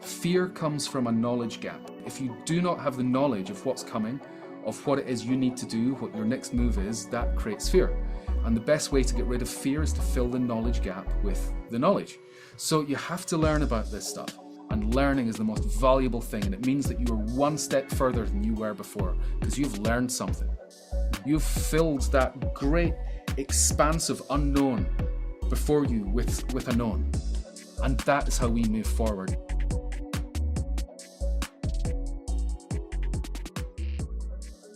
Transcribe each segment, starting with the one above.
Fear comes from a knowledge gap. If you do not have the knowledge of what's coming, of what it is you need to do, what your next move is, that creates fear. And the best way to get rid of fear is to fill the knowledge gap with the knowledge. So you have to learn about this stuff. And learning is the most valuable thing. And it means that you are one step further than you were before because you've learned something. You've filled that great expanse of unknown before you with a known. And that is how we move forward.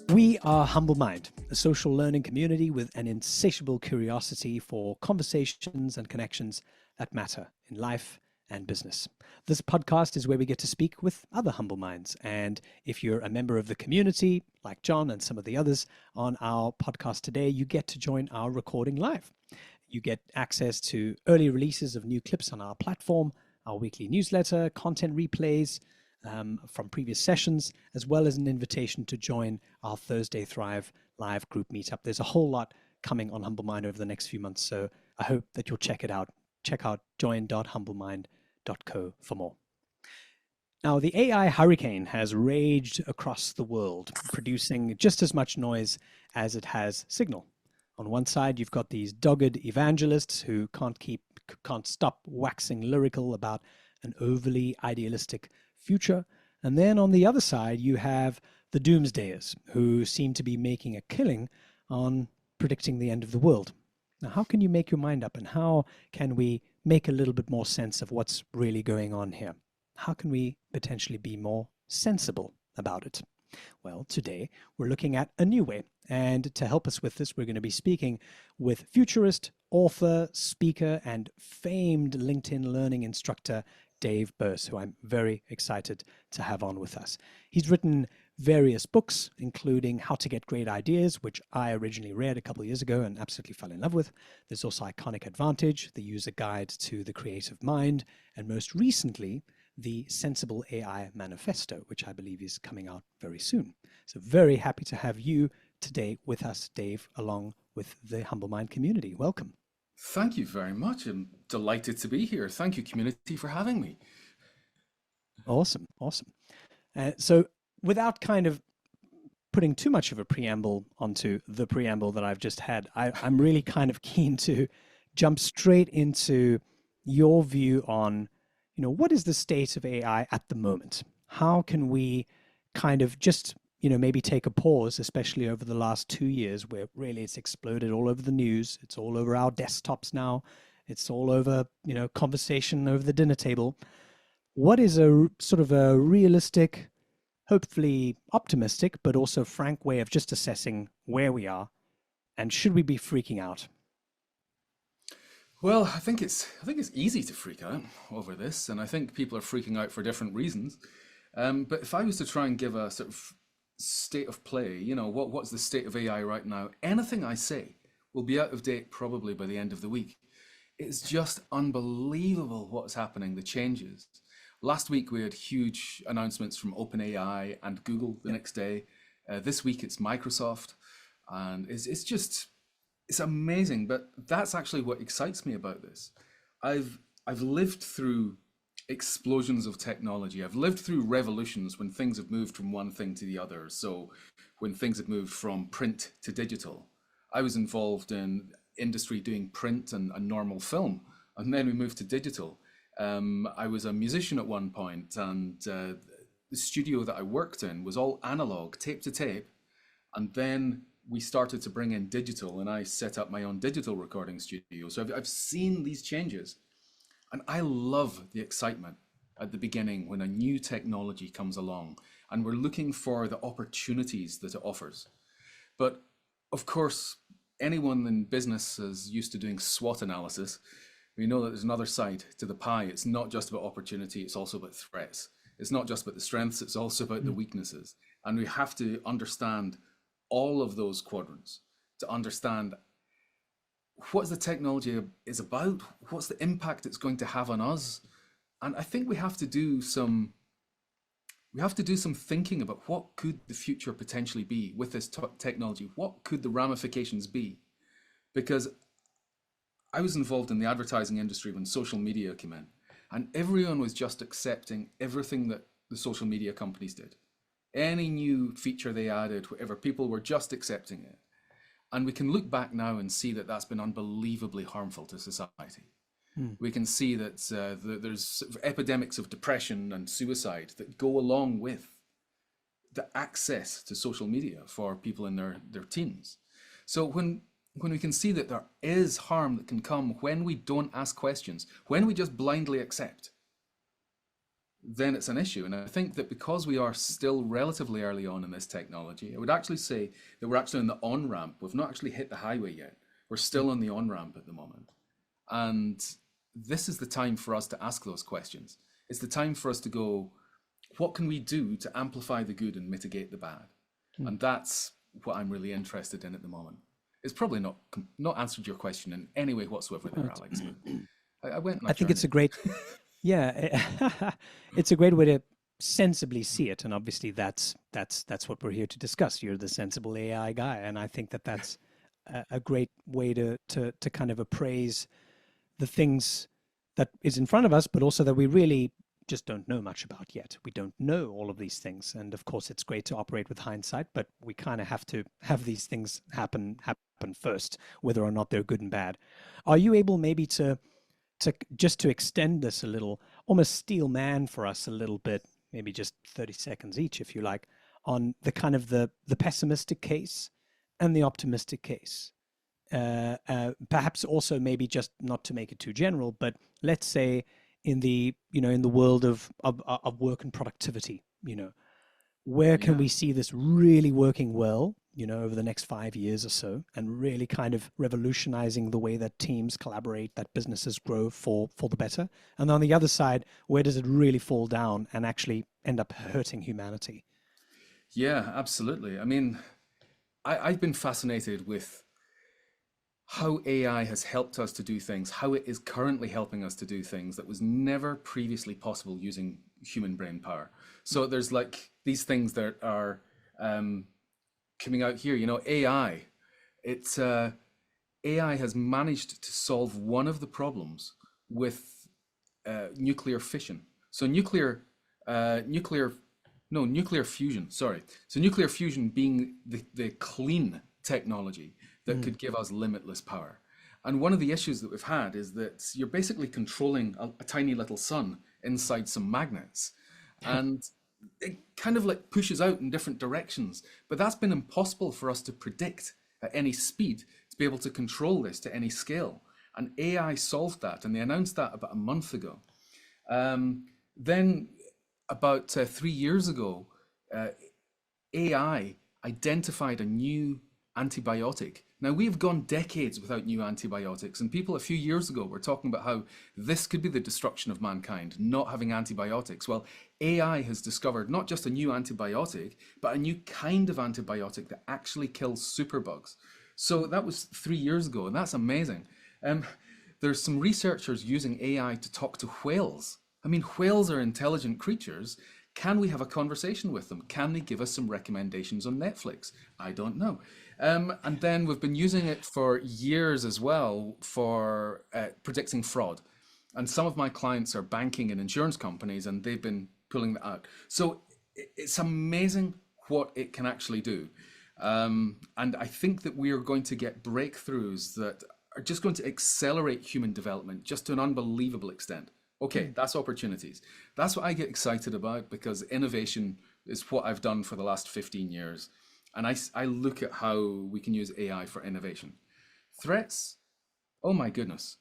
We are Humble Mind, a social learning community with an insatiable curiosity for conversations and connections that matter in life and business. This podcast is where we get to speak with other humble minds. And if you're a member of the community, like John and some of the others on our podcast today, you get to join our recording live. You get access to early releases of new clips on our platform, our weekly newsletter, content replays from previous sessions, as well as an invitation to join our Thursday Thrive live group meetup. There's a whole lot coming on Humble Mind over the next few months, so I hope that you'll check it out. Check out join.humblemind.co for more. Now, the AI hurricane has raged across the world, producing just as much noise as it has signal. On one side, you've got these dogged evangelists who can't stop waxing lyrical about an overly idealistic future. And then on the other side, you have the doomsdayers who seem to be making a killing on predicting the end of the world. Now, how can you make your mind up, and how can we make a little bit more sense of what's really going on here? How can we potentially be more sensible about it? Well, today we're looking at a new way. And to help us with this, we're going to be speaking with futurist, author, speaker, and famed LinkedIn learning instructor, Dave Birss, who I'm very excited to have on with us. He's written various books, including How to Get Great Ideas, which I originally read a couple of years ago and absolutely fell in love with. There's also Iconic Advantage, the user guide to the creative mind, and most recently, the Sensible AI Manifesto, which I believe is coming out very soon. So very happy to have you today with us, Dave, along with the Humble Mind community. Welcome. Thank you very much. I'm delighted to be here. Thank you, community, for having me. Awesome. So without kind of putting too much of a preamble onto the preamble that I've just had, I'm really kind of keen to jump straight into your view on, what is the state of AI at the moment? How can we kind of just, maybe take a pause, especially over the last 2 years where really it's exploded all over the news. It's all over our desktops now. It's all over, conversation over the dinner table. What is a sort of a realistic, hopefully optimistic, but also frank way of just assessing where we are, and should we be freaking out? Well, I think it's easy to freak out over this, and I think people are freaking out for different reasons. But if I was to try and give a sort of state of play, what's the state of AI right now? Anything I say will be out of date probably by the end of the week. It's just unbelievable what's happening, the changes. Last week we had huge announcements from OpenAI and Google the next day. This week it's Microsoft, and it's amazing. But that's actually what excites me about this. I've lived through explosions of technology. I've lived through revolutions when things have moved from one thing to the other. So when things have moved from print to digital, I was involved in industry doing print and normal film, and then we moved to digital. I was a musician at one point, and the studio that I worked in was all analog, tape to tape, and then we started to bring in digital, and I set up my own digital recording studio. So I've seen these changes. And I love the excitement at the beginning when a new technology comes along and we're looking for the opportunities that it offers. But of course, anyone in business is used to doing SWOT analysis. We know that there's another side to the pie. It's not just about opportunity, it's also about threats. It's not just about the strengths, it's also about the weaknesses. And we have to understand all of those quadrants to understand what the technology is about, what's the impact it's going to have on us. And I think we have to do some thinking about what could the future potentially be with this technology. What could the ramifications be? Because I was involved in the advertising industry when social media came in, and everyone was just accepting everything that the social media companies did. Any new feature they added, whatever, people were just accepting it. And we can look back now and see that that's been unbelievably harmful to society. Hmm. We can see that there's sort of epidemics of depression and suicide that go along with the access to social media for people in their teens. So when we can see that there is harm that can come when we don't ask questions, when we just blindly accept, then it's an issue. And I think that because we are still relatively early on in this technology, I would actually say that we're actually on the on-ramp. We've not actually hit the highway yet. We're still on the on-ramp at the moment. And this is the time for us to ask those questions. It's the time for us to go, what can we do to amplify the good and mitigate the bad? And that's what I'm really interested in at the moment. It's probably not answered your question in any way whatsoever there, Alex. But I went on a I think it's a journey. great, yeah, it's a great way to sensibly see it, and obviously that's what we're here to discuss. You're the sensible AI guy, and I think that that's a great way to kind of appraise the things that is in front of us, but also that we really just don't know much about yet. We don't know all of these things, and of course, it's great to operate with hindsight, but we kind of have to have these things happen first, whether or not they're good and bad. Are you able maybe to just to extend this a little, almost steel man for us a little bit, maybe just 30 seconds each, if you like, on the kind of the pessimistic case and the optimistic case? Perhaps also maybe just not to make it too general, but let's say in the in the world of work and productivity, where can Yeah. we see this really working well, over the next 5 years or so, and really kind of revolutionizing the way that teams collaborate, that businesses grow for the better? And on the other side, where does it really fall down and actually end up hurting humanity? Yeah, absolutely. I mean, I've been fascinated with how AI has helped us to do things, how it is currently helping us to do things that was never previously possible using human brain power. So there's like these things that are coming out here. AI. It's AI has managed to solve one of the problems with nuclear fission. So nuclear fusion. Sorry. So nuclear fusion being the clean technology that Mm. could give us limitless power. And one of the issues that we've had is that you're basically controlling a tiny little sun inside some magnets. And it kind of like pushes out in different directions. But that's been impossible for us to predict at any speed to be able to control this to any scale. And AI solved that, and they announced that about a month ago. Then, about 3 years ago, AI identified a new antibiotic. Now, we've gone decades without new antibiotics, and people a few years ago were talking about how this could be the destruction of mankind, not having antibiotics. Well, AI has discovered not just a new antibiotic, but a new kind of antibiotic that actually kills superbugs. So that was 3 years ago, and that's amazing. Um, there's some researchers using AI to talk to whales. I mean, whales are intelligent creatures. Can we have a conversation with them? Can they give us some recommendations on Netflix? I don't know. And then we've been using it for years as well for predicting fraud. And some of my clients are banking and insurance companies, and they've been pulling that out. So it's amazing what it can actually do. And I think that we are going to get breakthroughs that are just going to accelerate human development just to an unbelievable extent. Okay, that's opportunities. That's what I get excited about because innovation is what I've done for the last 15 years. And I look at how we can use AI for innovation. Threats, oh my goodness.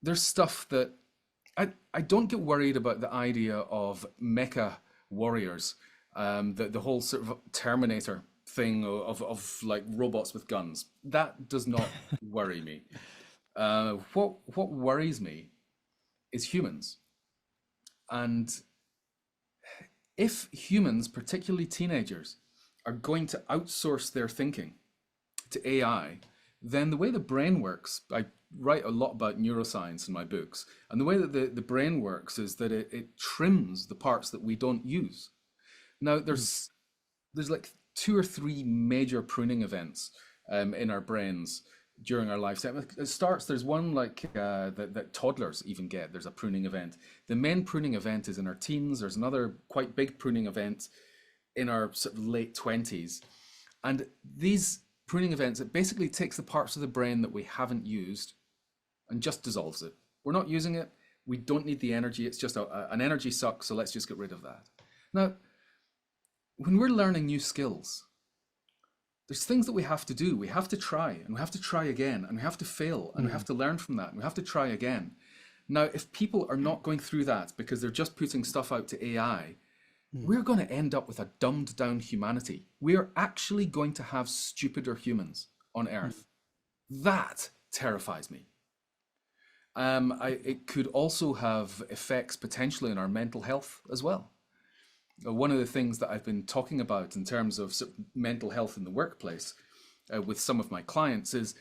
There's stuff that I don't get worried about the idea of mecha warriors, the whole sort of Terminator thing of like robots with guns. That does not worry me. What worries me is humans. And if humans, particularly teenagers, are going to outsource their thinking to AI, then the way the brain works, I write a lot about neuroscience in my books, and the way that the brain works is that it trims the parts that we don't use. Now, there's like two or three major pruning events in our brains during our lifetime. It starts, there's one like that toddlers even get. There's a pruning event. The main pruning event is in our teens. There's another quite big pruning event in our sort of late 20s. And these pruning events, it basically takes the parts of the brain that we haven't used and just dissolves it. We're not using it. We don't need the energy. It's just an energy suck, so let's just get rid of that. Now, when we're learning new skills, there's things that we have to do. We have to try, and we have to try again, and we have to fail, and we have to learn from that, and we have to try again. Now, if people are not going through that because they're just putting stuff out to AI, we're going to end up with a dumbed down humanity. We are actually going to have stupider humans on Earth. That terrifies me. It could also have effects potentially on our mental health as well. One of the things that I've been talking about in terms of mental health in the workplace with some of my clients is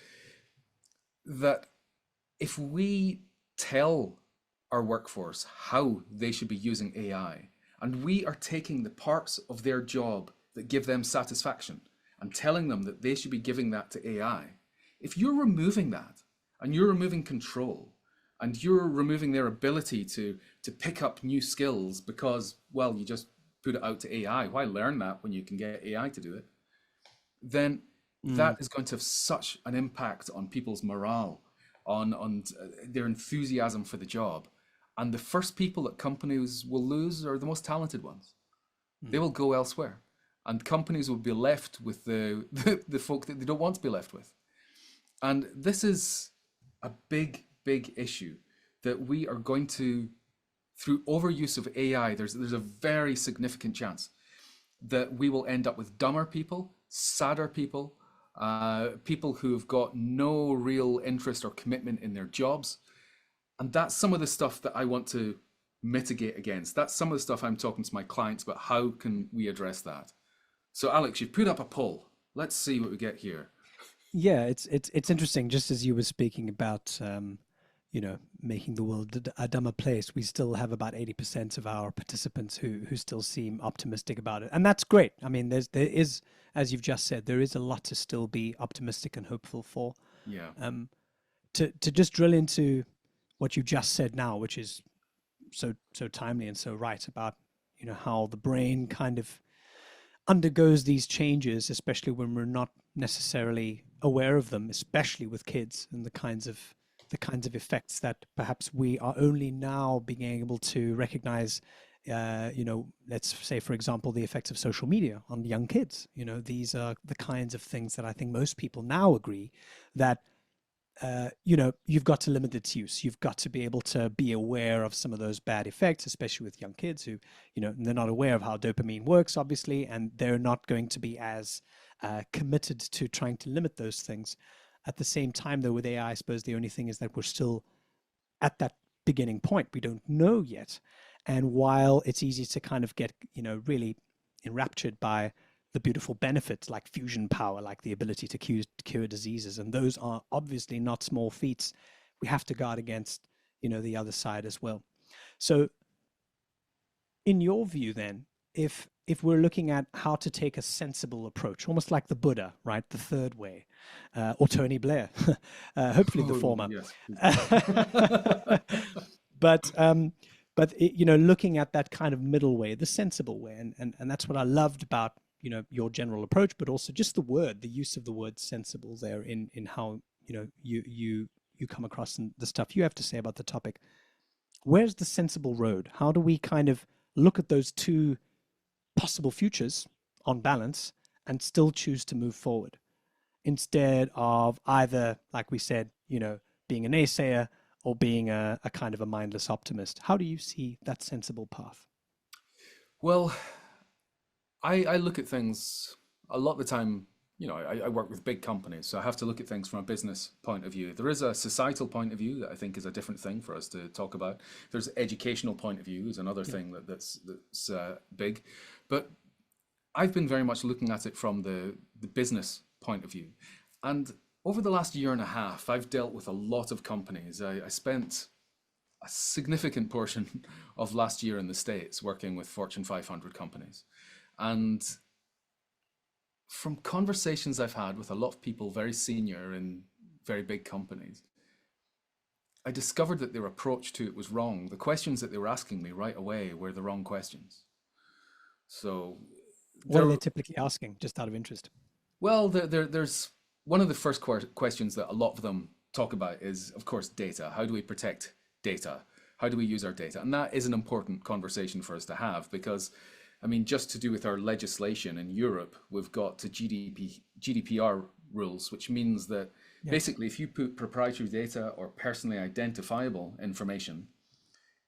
that if we tell our workforce how they should be using AI, and we are taking the parts of their job that give them satisfaction and telling them that they should be giving that to AI, if you're removing that and you're removing control and you're removing their ability to pick up new skills because, well, you just put it out to AI, why learn that when you can get AI to do it? Then that is going to have such an impact on people's morale, on their enthusiasm for the job. And the first people that companies will lose are the most talented ones. They will go elsewhere. And companies will be left with the folk that they don't want to be left with. And this is a big, big issue that we are going to, through overuse of AI, there's a very significant chance that we will end up with dumber people, sadder people, people who have got no real interest or commitment in their jobs. And that's some of the stuff that I want to mitigate against. That's some of the stuff I'm talking to my clients about. How can we address that? So Alex, you've put up a poll. Let's see what we get here. Yeah, it's interesting. Just as you were speaking about, making the world a dumber place, we still have about 80% of our participants who still seem optimistic about it, and that's great. I mean, there is, as you've just said, there is a lot to still be optimistic and hopeful for. Yeah. To just drill into what you just said now, which is so timely and so right about how the brain kind of undergoes these changes, especially when we're not necessarily aware of them, especially with kids, and the kinds of effects that perhaps we are only now being able to recognize. Let's say, for example, the effects of social media on young kids. These are the kinds of things that I think most people now agree that you've got to limit its use. You've got to be able to be aware of some of those bad effects, especially with young kids who, they're not aware of how dopamine works, obviously, and they're not going to be as committed to trying to limit those things. At the same time, though, with AI, I suppose the only thing is that we're still at that beginning point. We don't know yet. And while it's easy to kind of get, really enraptured by the beautiful benefits like fusion power, like the ability to cure diseases, and those are obviously not small feats, we have to guard against, the other side as well. So in your view then, if we're looking at how to take a sensible approach, almost like the Buddha, right? The third way, or Tony Blair, hopefully the former. Yes. But looking at that kind of middle way, the sensible way, and that's what I loved about your general approach, but also just the use of the word sensible there in how you come across and the stuff you have to say about the topic. Where's the sensible road? How do we kind of look at those two possible futures on balance and still choose to move forward instead of either, like we said, being a naysayer or being a kind of a mindless optimist? How do you see that sensible path? Well, I look at things a lot of the time. I work with big companies, so I have to look at things from a business point of view. There is a societal point of view that I think is a different thing for us to talk about. There's educational point of view is another thing that's big, but I've been very much looking at it from the business point of view. And over the last year and a half, I've dealt with a lot of companies. I spent a significant portion of last year in the States working with Fortune 500 companies. And from conversations I've had with a lot of people very senior in very big companies, I discovered that their approach to it was wrong. The questions that they were asking me right away were the wrong questions. So What are there, they typically asking, just out of interest? well, there's one of the first questions that a lot of them talk about is, of course, data. How do we protect data? How do we use our data? And that is an important conversation for us to have because, I mean, just to do with our legislation in Europe, we've got to GDPR rules, which means that Yeah. basically if you put proprietary data or personally identifiable information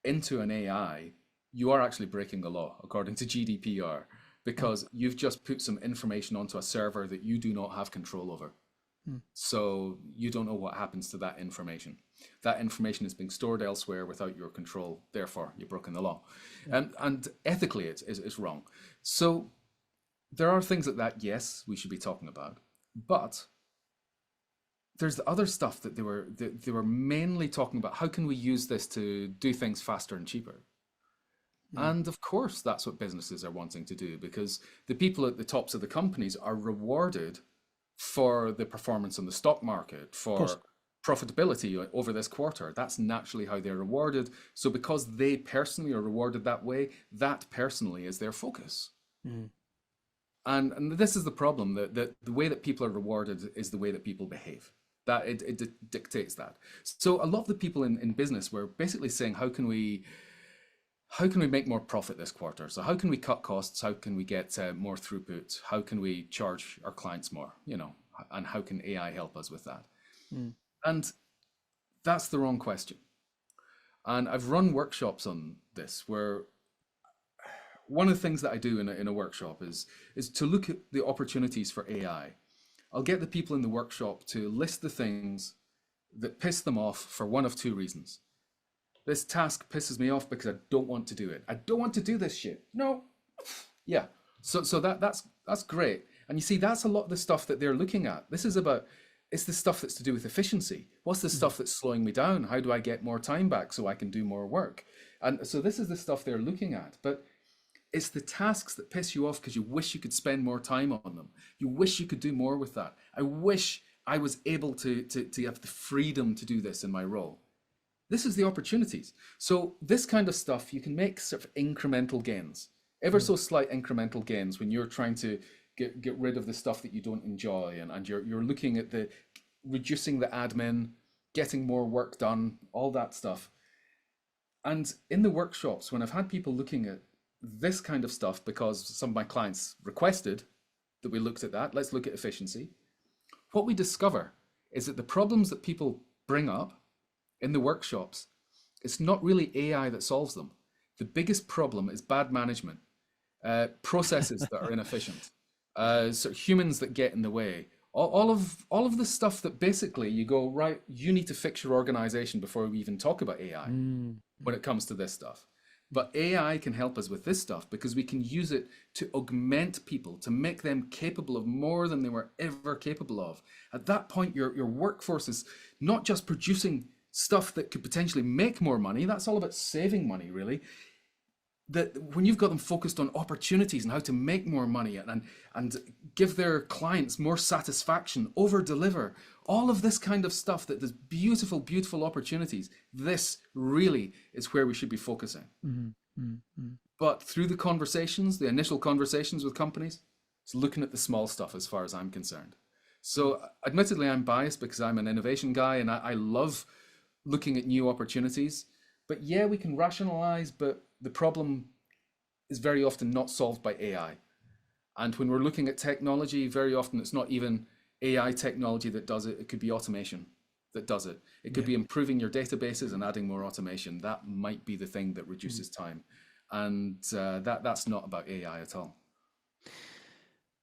into an AI, you are actually breaking the law according to GDPR Oh. because you've just put some information onto a server that you do not have control over. Hmm. So you don't know what happens to that information. That information is being stored elsewhere without your control. Therefore, you've broken the law. Yeah. And ethically, it's wrong. So there are things like that, yes, we should be talking about. But there's the other stuff that they were mainly talking about. How can we use this to do things faster and cheaper? Hmm. And of course, that's what businesses are wanting to do because the people at the tops of the companies are rewarded for the performance on the stock market, Of course. for profitability over this quarter. That's naturally how they're rewarded. So because they personally are rewarded that way, that personally is their focus. Hmm. And this is the problem, that the way that people are rewarded is the way that people behave. That it dictates that. So a lot of the people in business were basically saying, how can we make more profit this quarter? So how can we cut costs? How can we get more throughput? How can we charge our clients more? And how can AI help us with that? Hmm. And that's the wrong question. And I've run workshops on this where one of the things that I do in a workshop is to look at the opportunities for AI. I'll get the people in the workshop to list the things that piss them off for one of two reasons. This task pisses me off because I don't want to do it. I don't want to do this shit. No. Yeah. So that's great. And you see, that's a lot of the stuff that they're looking at. It's the stuff that's to do with efficiency. What's the stuff that's slowing me down? How do I get more time back so I can do more work? And so this is the stuff they're looking at. But it's the tasks that piss you off because you wish you could spend more time on them. You wish you could do more with that. I wish I was able to have the freedom to do this in my role. This is the opportunities. So this kind of stuff, you can make sort of incremental gains, ever so slight incremental gains when you're trying to get rid of the stuff that you don't enjoy, and you're looking at the reducing the admin, getting more work done, all that stuff. And in the workshops, when I've had people looking at this kind of stuff, because some of my clients requested that we looked at that, let's look at efficiency. What we discover is that the problems that people bring up in the workshops, it's not really AI that solves them. The biggest problem is bad management, processes that are inefficient, so humans that get in the way. All of the stuff that basically you go, right, you need to fix your organization before we even talk about AI when it comes to this stuff. But AI can help us with this stuff because we can use it to augment people, to make them capable of more than they were ever capable of. At that point, your workforce is not just producing stuff that could potentially make more money. That's all about saving money, really. That when you've got them focused on opportunities and how to make more money and give their clients more satisfaction, over deliver, all of this kind of stuff, that there's beautiful, beautiful opportunities. This really is where we should be focusing. But through the conversations, the initial conversations with companies, it's looking at the small stuff as far as I'm concerned. So admittedly, I'm biased because I'm an innovation guy and I love looking at new opportunities. But yeah, we can rationalize, but the problem is very often not solved by AI. And when we're looking at technology, very often it's not even AI technology that does it. It could be automation that does it. It could be improving your databases and adding more automation. That might be the thing that reduces time. And that's not about AI at all.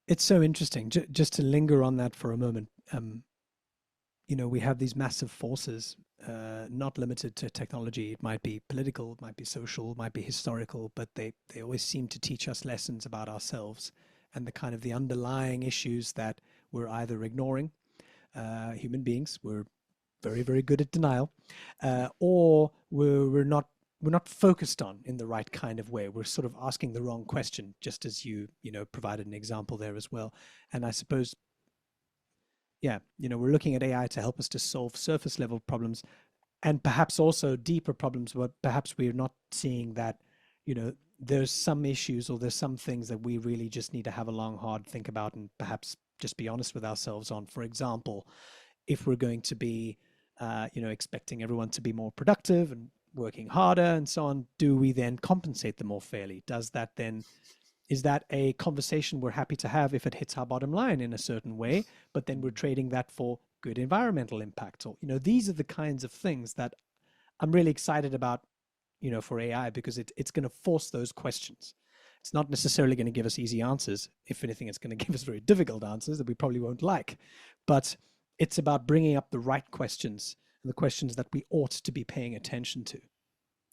It's so interesting. Just to linger on that for a moment, we have these massive forces, not limited to technology. It might be political, it might be social, it might be historical, but they always seem to teach us lessons about ourselves and the underlying issues that we're either ignoring. Human beings, we're very, very good at denial, or we're not focused on in the right kind of way. We're sort of asking the wrong question, just as you provided an example there as well. And I suppose Yeah, we're looking at AI to help us to solve surface level problems and perhaps also deeper problems, but perhaps we're not seeing that, there's some issues or there's some things that we really just need to have a long, hard think about and perhaps just be honest with ourselves on. For example, if we're going to be, expecting everyone to be more productive and working harder and so on, do we then compensate them more fairly? Is that a conversation we're happy to have if it hits our bottom line in a certain way, but then we're trading that for good environmental impact? Or, these are the kinds of things that I'm really excited about, for AI, because it's going to force those questions. It's not necessarily going to give us easy answers. If anything, it's going to give us very difficult answers that we probably won't like. But it's about bringing up the right questions and the questions that we ought to be paying attention to.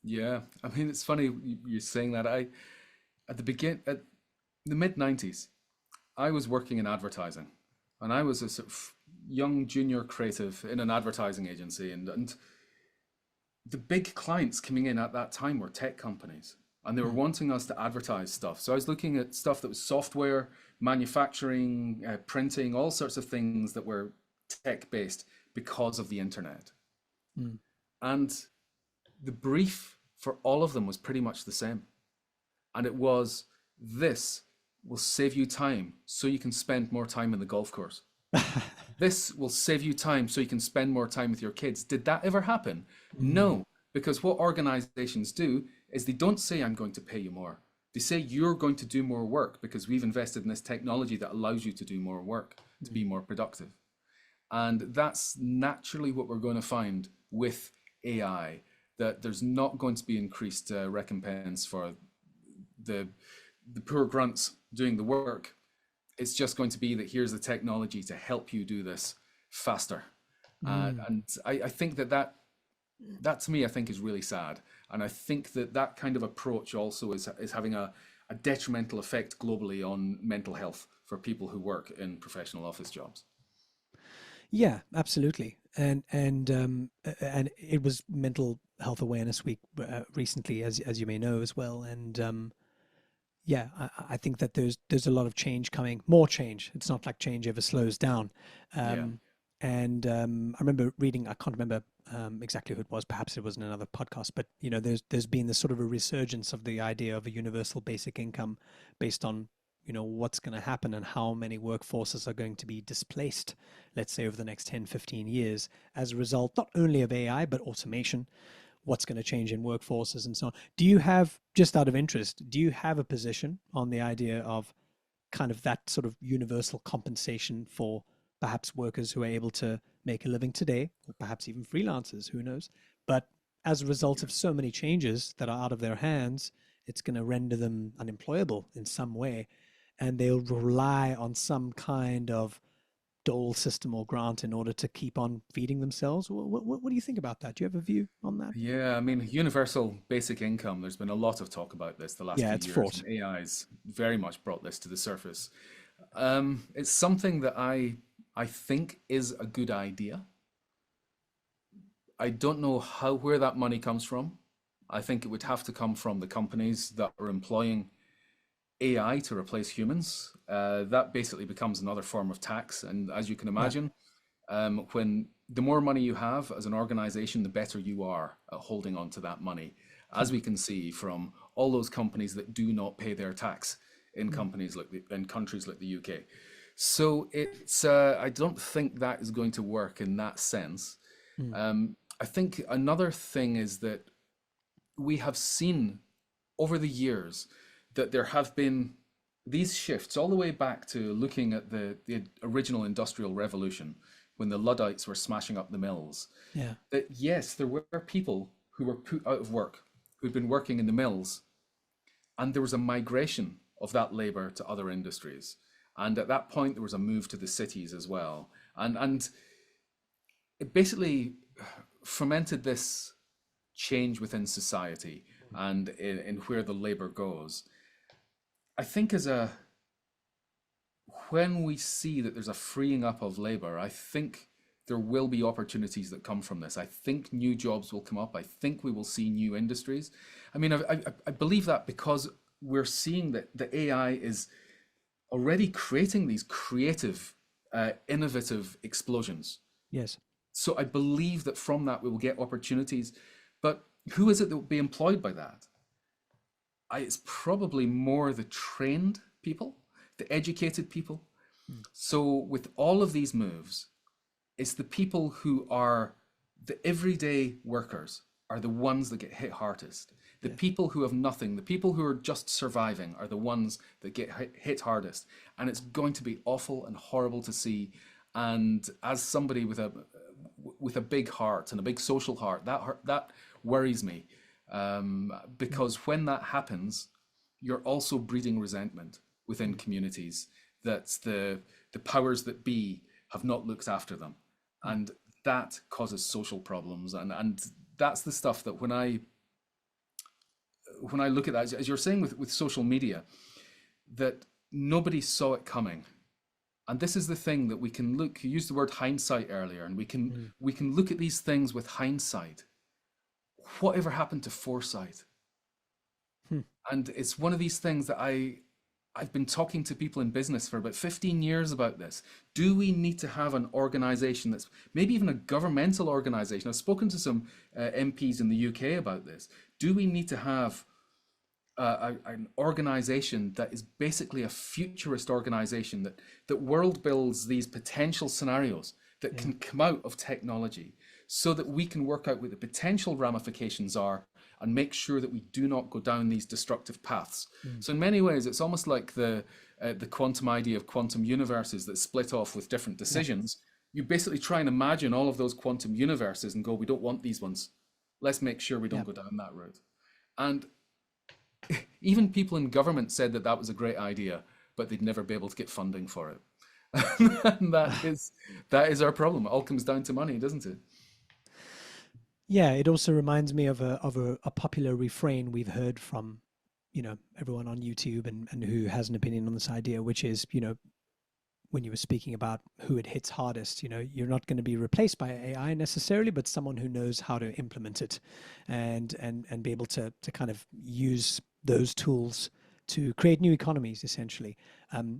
Yeah, I mean, it's funny you're saying that. At the mid 90s, I was working in advertising, and I was a sort of young junior creative in an advertising agency, and the big clients coming in at that time were tech companies, and they were Mm. wanting us to advertise stuff. So I was looking at stuff that was software, manufacturing, printing, all sorts of things that were tech based because of the internet. Mm. And the brief for all of them was pretty much the same. And it was, this will save you time so you can spend more time in the golf course. This will save you time so you can spend more time with your kids. Did that ever happen? Mm. No, because what organizations do is they don't say, I'm going to pay you more. They say, you're going to do more work because we've invested in this technology that allows you to do more work, to be more productive. And that's naturally what we're going to find with AI, that there's not going to be increased recompense for the poor grunts doing the work. It's just going to be that here's the technology to help you do this faster. Mm. And I think that to me, I think is really sad. And I think that kind of approach also is having a detrimental effect globally on mental health for people who work in professional office jobs. Yeah, absolutely. And it was Mental Health Awareness Week recently, as you may know as well. And yeah, I think that there's a lot of change coming, more change. It's not like change ever slows down. Yeah. Um, and I remember reading, I can't remember exactly who it was. Perhaps it was in another podcast, but there's been this sort of a resurgence of the idea of a universal basic income based on what's going to happen and how many workforces are going to be displaced, let's say over the next 10, 15 years as a result not only of AI but automation, what's going to change in workforces and so on. Do you have, just out of interest, do you have a position on the idea of kind of that sort of universal compensation for perhaps workers who are able to make a living today, or perhaps even freelancers, who knows? But as a result of so many changes that are out of their hands, it's going to render them unemployable in some way, and they'll rely on some kind of dole system or grant in order to keep on feeding themselves. What do you think about that? Do you have a view on that? Yeah, I mean, universal basic income, there's been a lot of talk about this the last Yeah, few it's years, fraught. and AI's very much brought this to the surface. It's something that I think is a good idea. I don't know where that money comes from. I think it would have to come from the companies that are employing AI to replace humans. That basically becomes another form of tax. And as you can Yeah. imagine, when the more money you have as an organization, the better you are at holding on to that money, Hmm. as we can see from all those companies that do not pay their tax in Mm. in countries like the UK. So it's I don't think that is going to work in that sense. Mm. I think another thing is that we have seen over the years that there have been these shifts all the way back to looking at the original Industrial Revolution when the Luddites were smashing up the mills. Yeah. That yes, there were people who were put out of work, who'd been working in the mills, and there was a migration of that labor to other industries. And at that point, there was a move to the cities as well. And it basically fomented this change within society and in where the labor goes. I think when we see that there's a freeing up of labor, I think there will be opportunities that come from this. I think new jobs will come up. I think we will see new industries. I mean, I believe that because we're seeing that the AI is already creating these creative innovative explosions. Yes. So I believe that from that we will get opportunities. But who is it that will be employed by that? It's probably more the trained people, the educated people. So with all of these moves, it's the people who are the everyday workers are the ones that get hit hardest. The people who have nothing, the people who are just surviving are the ones that get hit hardest. And it's going to be awful and horrible to see. And as somebody with a big heart and a big social heart, that worries me. Because when that happens, you're also breeding resentment within communities that the powers that be have not looked after them. And that causes social problems. And that's the stuff that when I look at that, as you're saying with social media, that nobody saw it coming. And this is the thing that we can look, you used the word hindsight earlier, and we can look at these things with hindsight. Whatever happened to foresight? And it's one of these things that I've been talking to people in business for about 15 years about this. Do we need to have an organization that's maybe even a governmental organization? I've spoken to some MPs in the UK about this. Do we need to have an organization that is basically a futurist organization that world builds these potential scenarios that can come out of technology so that we can work out what the potential ramifications are and make sure that we do not go down these destructive paths. So in many ways, it's almost like the quantum idea of quantum universes that split off with different decisions. You basically try and imagine all of those quantum universes and go, we don't want these ones. Let's make sure we don't go down that route. And even people in government said that that was a great idea, but they'd never be able to get funding for it. And that is our problem. It all comes down to money, doesn't it? Yeah, it also reminds me of a popular refrain we've heard from, everyone on YouTube and who has an opinion on this idea, which is, when you were speaking about who it hits hardest, you're not going to be replaced by AI necessarily, but someone who knows how to implement it and be able to kind of use those tools to create new economies, essentially.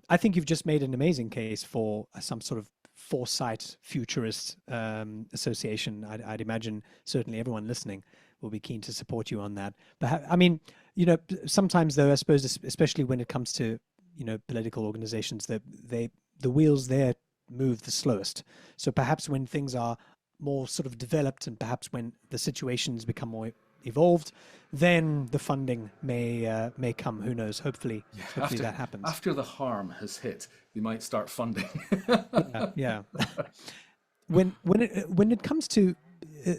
I think you've just made an amazing case for some sort of foresight futurist association. I'd imagine certainly everyone listening will be keen to support you on that. But I mean, sometimes though, I suppose, especially when it comes to, political organizations, that the wheels there move the slowest. So perhaps when things are more sort of developed and perhaps when the situations become more evolved, then the funding may come. Who knows? Hopefully that happens. After the harm has hit, we might start funding. Yeah. When it comes to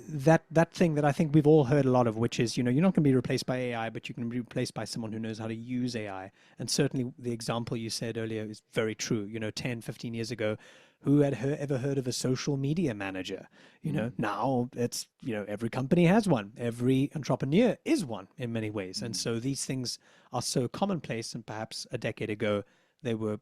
that thing that I think we've all heard a lot of, which is, you're not going to be replaced by AI, but you can be replaced by someone who knows how to use AI. And certainly the example you said earlier is very true. 10, 15 years ago, who had ever heard of a social media manager? Now it's, every company has one. Every entrepreneur is one in many ways. And so these things are so commonplace, and perhaps a decade ago, they were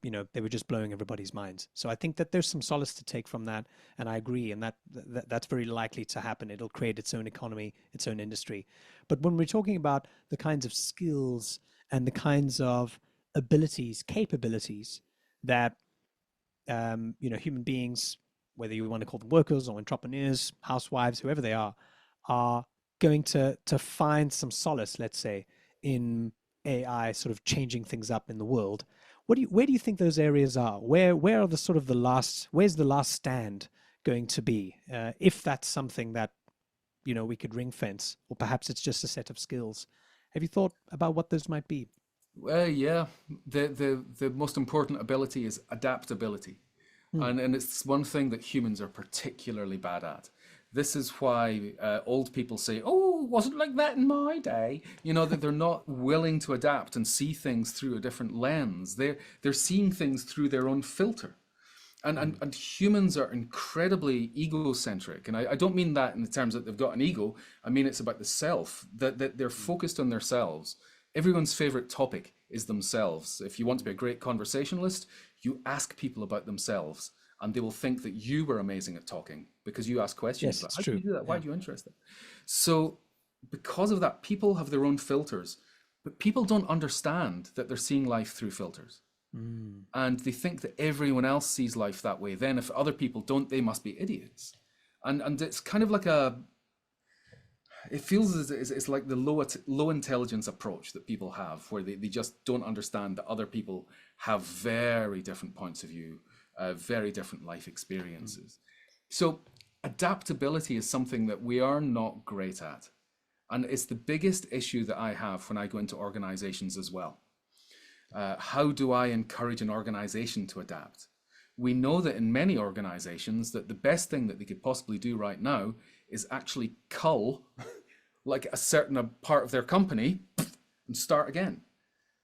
just blowing everybody's minds. So I think that there's some solace to take from that, and I agree. And that's very likely to happen. It'll create its own economy, its own industry. But when we're talking about the kinds of skills and the kinds of capabilities that human beings, whether you want to call them workers or entrepreneurs, housewives, whoever they are going to find some solace, let's say, in AI sort of changing things up in the world. Where do you think those areas are? Where are where's the last stand going to be? If that's something that, we could ring fence, or perhaps it's just a set of skills. Have you thought about what those might be? Yeah, the most important ability is adaptability. And it's one thing that humans are particularly bad at. This is why old people say, oh, it wasn't like that in my day. That they're not willing to adapt and see things through a different lens. They're seeing things through their own filter. And humans are incredibly egocentric. And I don't mean that in the terms that they've got an ego. I mean, it's about the self, that they're focused on themselves. Everyone's favorite topic is themselves. If you want to be a great conversationalist, you ask people about themselves, and they will think that you were amazing at talking because you ask questions. Yes, it's How true. do you do that? Why are you interested? So because of that, people have their own filters, but people don't understand that they're seeing life through filters. Mm. And they think that everyone else sees life that way. Then if other people don't, they must be idiots. And it's kind of like it feels as it's like the low intelligence approach that people have, where they just don't understand that other people have very different points of view, very different life experiences. So adaptability is something that we are not great at. And it's the biggest issue that I have when I go into organizations as well. How do I encourage an organization to adapt? We know that in many organizations that the best thing that they could possibly do right now is actually cull like a certain part of their company and start again.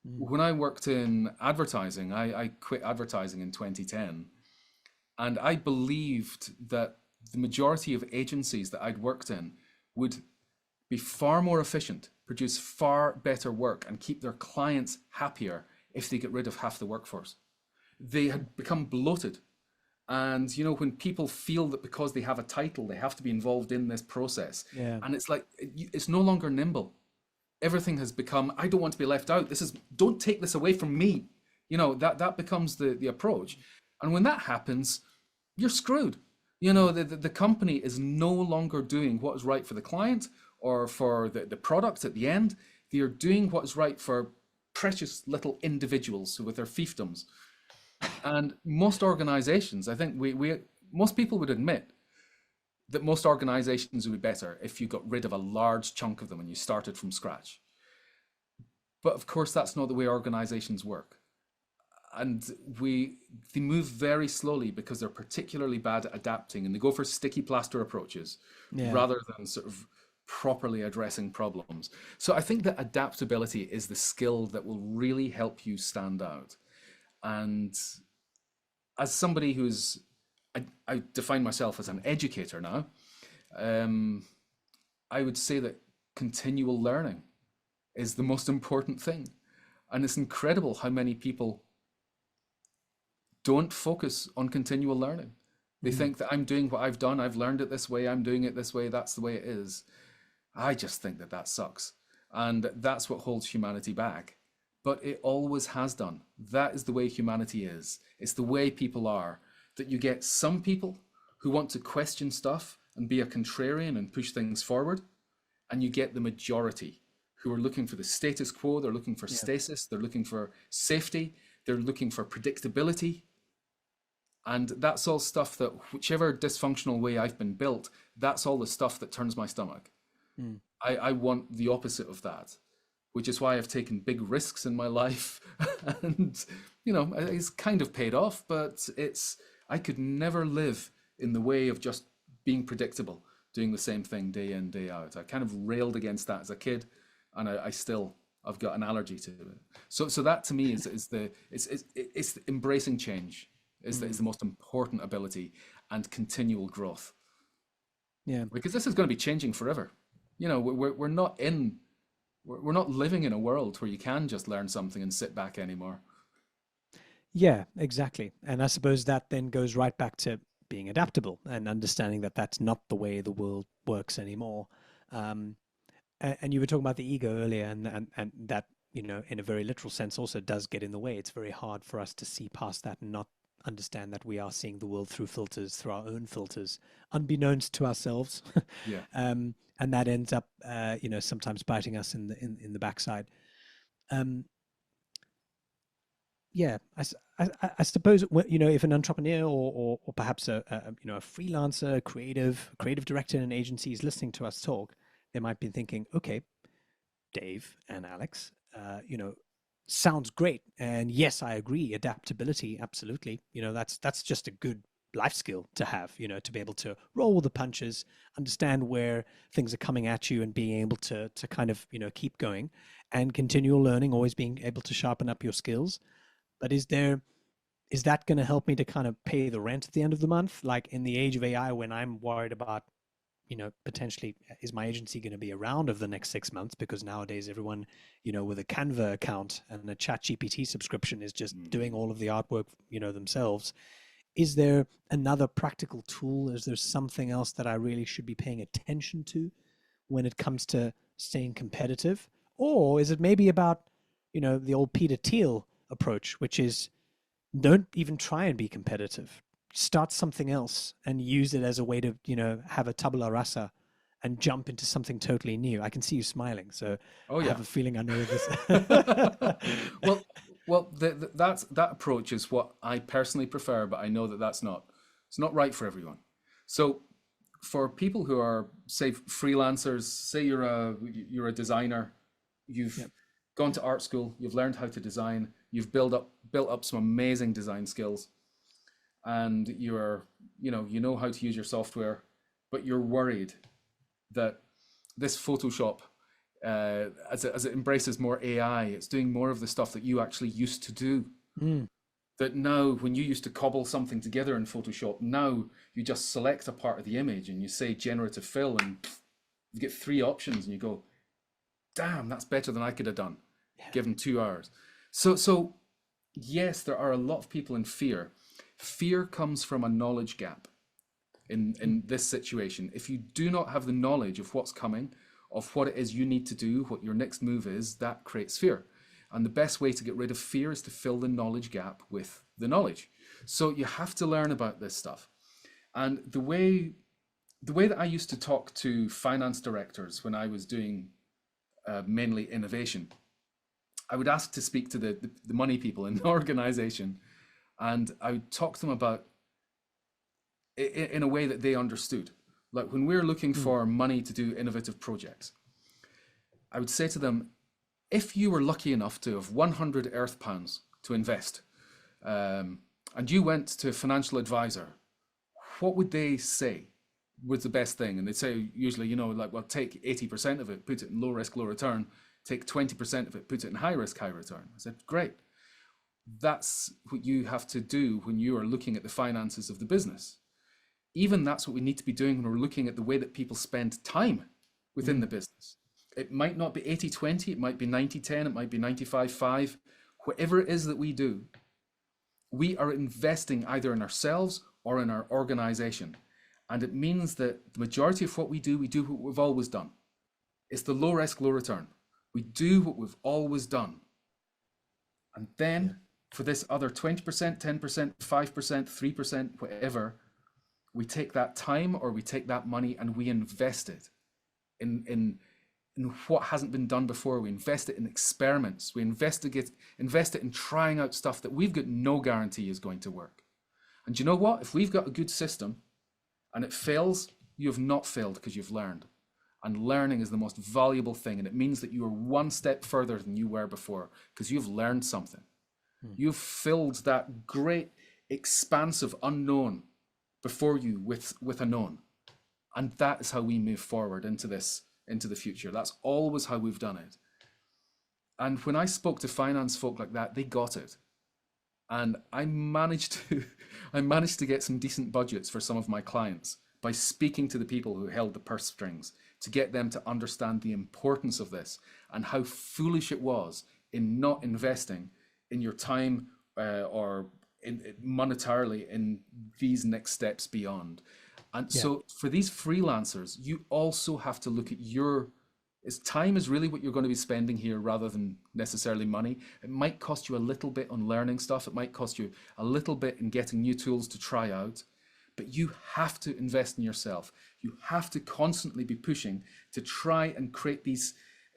When I worked in advertising, I quit advertising in 2010, and I believed that the majority of agencies that I'd worked in would be far more efficient, produce far better work, and keep their clients happier if they get rid of half the workforce. They had become bloated. And when people feel that because they have a title, they have to be involved in this process, Yeah. and it's like it's no longer nimble. Everything has become, I don't want to be left out. Don't take this away from me. That becomes the approach. And when that happens, you're screwed. The company is no longer doing what is right for the client or for the product at the end. They are doing what is right for precious little individuals with their fiefdoms. And most organizations, I think most people would admit that most organizations would be better if you got rid of a large chunk of them and you started from scratch. But of course, that's not the way organizations work. And they move very slowly because they're particularly bad at adapting, and they go for sticky plaster approaches Yeah. rather than sort of properly addressing problems. So I think that adaptability is the skill that will really help you stand out. And as somebody I define myself as an educator now, I would say that continual learning is the most important thing. And it's incredible how many people don't focus on continual learning. They think that I'm doing what I've done, I've learned it this way, I'm doing it this way, that's the way it is. I just think that sucks. And that's what holds humanity back. But it always has done. That is the way humanity is. It's the way people are. That you get some people who want to question stuff and be a contrarian and push things forward. And you get the majority who are looking for the status quo. They're looking for stasis. They're looking for safety. They're looking for predictability. And that's all stuff that, whichever dysfunctional way I've been built, that's all the stuff that turns my stomach. I want the opposite of that, which is why I've taken big risks in my life. And, it's kind of paid off, but I could never live in the way of just being predictable, doing the same thing day in, day out. I kind of railed against that as a kid, and I've got an allergy to it. So that to me it's embracing change is the most important ability, and continual growth. Yeah. Because this is going to be changing forever. We're not living in a world where you can just learn something and sit back anymore. Yeah, exactly. And I suppose that then goes right back to being adaptable and understanding that that's not the way the world works anymore. And you were talking about the ego earlier, and that, in a very literal sense also does get in the way. It's very hard for us to see past that and not understand that we are seeing the world through filters, through our own filters, unbeknownst to ourselves. Yeah. And that ends up, sometimes biting us in the backside. Yeah, I suppose if an entrepreneur or perhaps a freelancer, creative director in an agency is listening to us talk, they might be thinking, okay, Dave and Alex, sounds great, and yes, I agree, adaptability, absolutely. That's just a good life skill to have. To be able to roll with the punches, understand where things are coming at you, and being able to kind of keep going, and continual learning, always being able to sharpen up your skills. But is that going to help me to kind of pay the rent at the end of the month? Like in the age of AI, when I'm worried about, potentially, is my agency going to be around over the next 6 months? Because nowadays everyone, with a Canva account and a ChatGPT subscription is just doing all of the artwork, themselves. Is there another practical tool? Is there something else that I really should be paying attention to when it comes to staying competitive? Or is it maybe about, the old Peter Thiel approach, which is don't even try and be competitive. Start something else and use it as a way to, have a tabula rasa and jump into something totally new. I can see you smiling, so Oh I yeah. have a feeling I know this. well, that approach is what I personally prefer, but I know that it's not right for everyone. So for people who are, say, freelancers, say you're a designer, you've Yep. gone to art school, you've learned how to design, you've built up some amazing design skills, and you know how to use your software, but you're worried that this Photoshop, as it embraces more AI, it's doing more of the stuff that you actually used to do. Mm, That now, when you used to cobble something together in Photoshop, now you just select a part of the image and you say generative fill, and you get three options, and you go, "Damn, that's better than I could have done, yeah. given 2 hours." So yes, there are a lot of people in fear. Fear comes from a knowledge gap in this situation. If you do not have the knowledge of what's coming, of what it is you need to do, what your next move is, that creates fear. And the best way to get rid of fear is to fill the knowledge gap with the knowledge. So you have to learn about this stuff. And the way that I used to talk to finance directors when I was doing mainly innovation, I would ask to speak to the money people in the organization, and I would talk to them about in a way that they understood. Like when we're looking Mm, for money to do innovative projects, I would say to them, if you were lucky enough to have 100 Earth pounds to invest, and you went to a financial advisor, what would they say was the best thing? And they'd say usually, like, well, take 80% of it, put it in low risk, low return, take 20% of it, put it in high risk, high return. I said, great. That's what you have to do when you are looking at the finances of the business. Even that's what we need to be doing when we're looking at the way that people spend time within mm, the business. It might not be 80-20, it might be 90-10, it might be 95-5. Whatever it is that we do, we are investing either in ourselves or in our organization. And it means that the majority of what we do what we've always done. It's the low risk, low return. We do what we've always done. And yeah. then for this other 20%, 10%, 5%, 3%, whatever, we take that time or we take that money and we invest it in what hasn't been done before. We invest it in experiments. We invest it in trying out stuff that we've got no guarantee is going to work. And you know what? If we've got a good system and it fails, you have not failed because you've learned. And learning is the most valuable thing. And it means that you are one step further than you were before because you've learned something. Mm, You've filled that great, expansive unknown before you with a known. And that is how we move forward into the future. That's always how we've done it. And when I spoke to finance folk like that, they got it. And I managed to get some decent budgets for some of my clients by speaking to the people who held the purse strings to get them to understand the importance of this and how foolish it was in not investing in your time or monetarily in these next steps beyond. And yeah. so for these freelancers, you also have to look at time is really what you're going to be spending here rather than necessarily money. It might cost you a little bit on learning stuff. It might cost you a little bit in getting new tools to try out, but you have to invest in yourself. You have to constantly be pushing to try and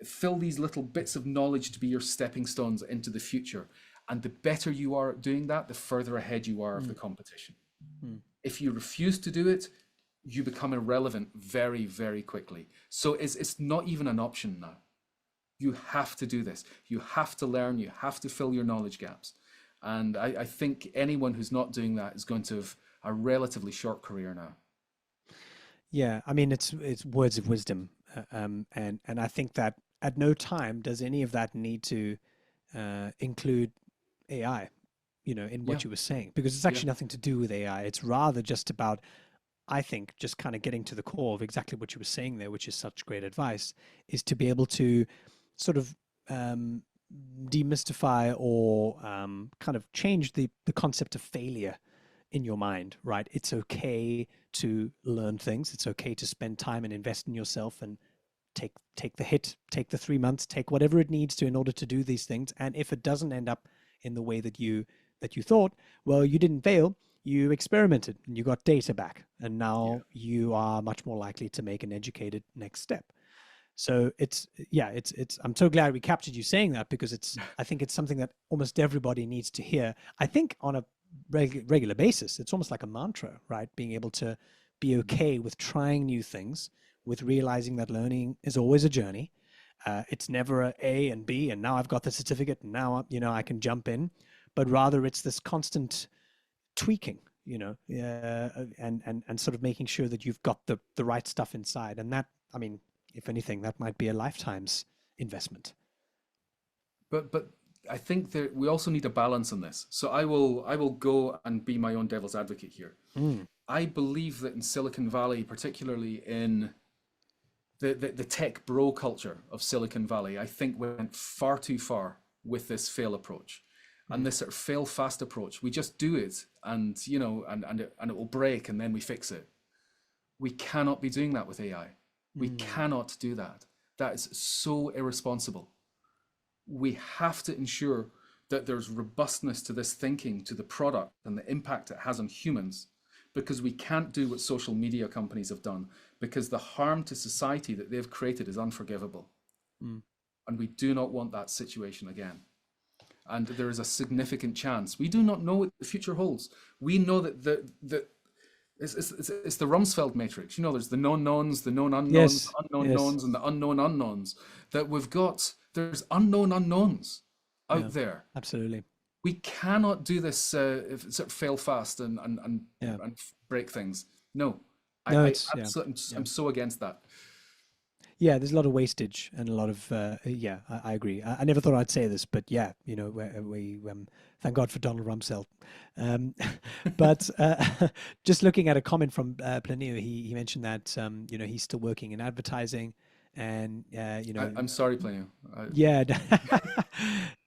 fill these little bits of knowledge to be your stepping stones into the future. And the better you are at doing that, the further ahead you are of Mm, the competition. mm. If you refuse to do it, you become irrelevant very, very quickly. So it's not even an option now. You have to do this. You have to learn. You have to fill your knowledge gaps. And I think anyone who's not doing that is going to have a relatively short career now. Yeah, I mean, it's words of wisdom, and I think that at no time does any of that need to include AI, in Yeah, what you were saying, because it's yeah, actually nothing to do with AI. It's rather just about, I think, just kind of getting to the core of exactly what you were saying there, which is such great advice, is to be able to sort of um, demystify or kind of change the concept of failure in your mind, right? It's okay to learn things. It's okay to spend time and invest in yourself and take the hit, take the 3 months, take whatever it needs to in order to do these things. And if it doesn't end up in the way that you that you thought, well, you didn't fail. You experimented and you got data back, and Yeah. now you are much more likely to make an educated next step. So it's I'm so glad we captured you saying that, because I think it's something that almost everybody needs to hear. I think on a regular basis, it's almost like a mantra, right? Being able to be okay with trying new things, with realizing that learning is always a journey. It's never a and B, and now I've got the certificate, and now I can jump in, but rather it's this constant tweaking, and sort of making sure that you've got the right stuff inside. And that, I mean, if anything, that might be a lifetime's investment. But I think that we also need a balance on this. So I will go and be my own devil's advocate here. Mm. I believe that in Silicon Valley, particularly in the tech bro culture of Silicon Valley, I think we went far too far with this fail approach. And this sort of fail fast approach. We just do it, and and it will break, and then we fix it. We cannot be doing that with AI. We cannot do that. That is so irresponsible. We have to ensure that there's robustness to this thinking, to the product and the impact it has on humans, because we can't do what social media companies have done, because the harm to society that they've created is unforgivable. And we do not want that situation again. And there is a significant chance. We do not know what the future holds. We know that it's the Rumsfeld matrix. There's the known knowns, the known unknowns, Yes, the unknown yes, knowns, and the unknown unknowns. That there's unknown unknowns yeah, out there. absolutely. We cannot do this sort of fail fast Yeah, and break things. No, no, I it's yeah, absolutely, yeah. I'm so against that. Yeah, there's a lot of wastage and a lot of yeah. I agree. I never thought I'd say this, but yeah, we thank God for Donald Rumsfeld. Um, but just looking at a comment from Planeo, he mentioned that he's still working in advertising, and I'm sorry, Plano. yeah,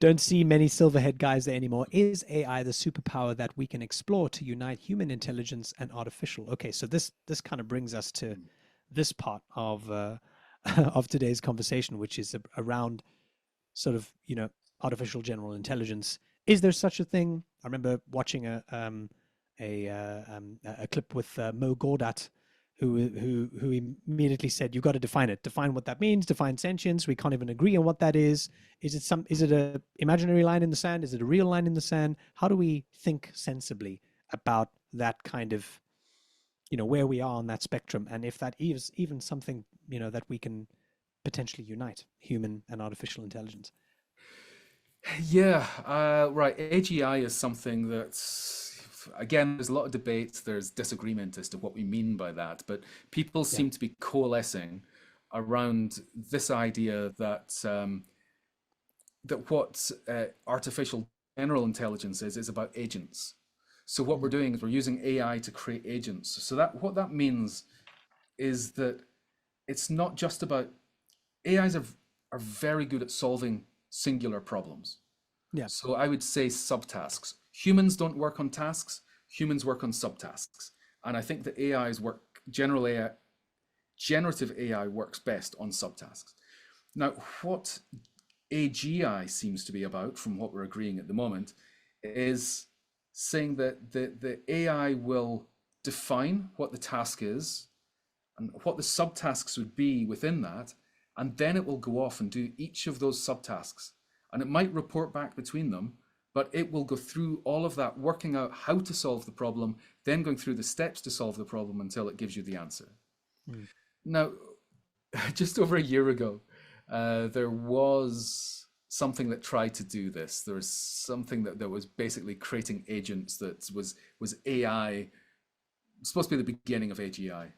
don't see many silverhead guys there anymore. Is AI the superpower that we can explore to unite human intelligence and artificial? Okay, so this kind of brings us to this part of of today's conversation, which is around sort of artificial general intelligence. Is there such a thing? I remember watching a clip with Mo Gordat, who immediately said, "You've got to define it. Define what that means. Define sentience. We can't even agree on what that is. Is it a imaginary line in the sand? Is it a real line in the sand? How do we think sensibly about that kind of where we are on that spectrum, and if that is even something that we can potentially unite human and artificial intelligence?" Yeah, right. AGI is something that, again, there's a lot of debate, there's disagreement as to what we mean by that, but people Yeah. seem to be coalescing around this idea that that what artificial general intelligence is about agents. So what we're doing is we're using AI to create agents. So that what that means is that it's not just about AIs are very good at solving singular problems. Yeah. So I would say subtasks. Humans don't work on tasks, humans work on subtasks. And I think that AIs work, general AI, generative AI works best on subtasks. Now, what AGI seems to be about, from what we're agreeing at the moment, is saying that the AI will define what the task is and what the subtasks would be within that, and then it will go off and do each of those subtasks. And it might report back between them, but it will go through all of that, working out how to solve the problem, then going through the steps to solve the problem until it gives you the answer. Mm. Now, just over a year ago, there was something that tried to do this. There was something that was basically creating agents that was AI, supposed to be the beginning of AGI.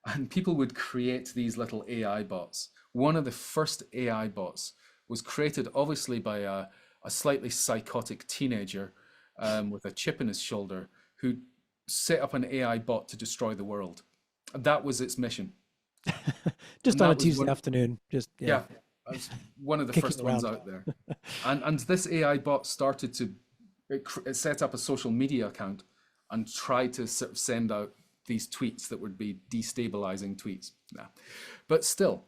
And people would create these little AI bots. One of the first AI bots was created obviously by a slightly psychotic teenager with a chip in his shoulder who set up an AI bot to destroy the world. And that was its mission. Just And on a that was Tuesday afternoon, just yeah, that was one of the kicking first ones around. out there. And this AI bot started to it set up a social media account and tried to sort of send out these tweets that would be destabilizing tweets. Nah. But still,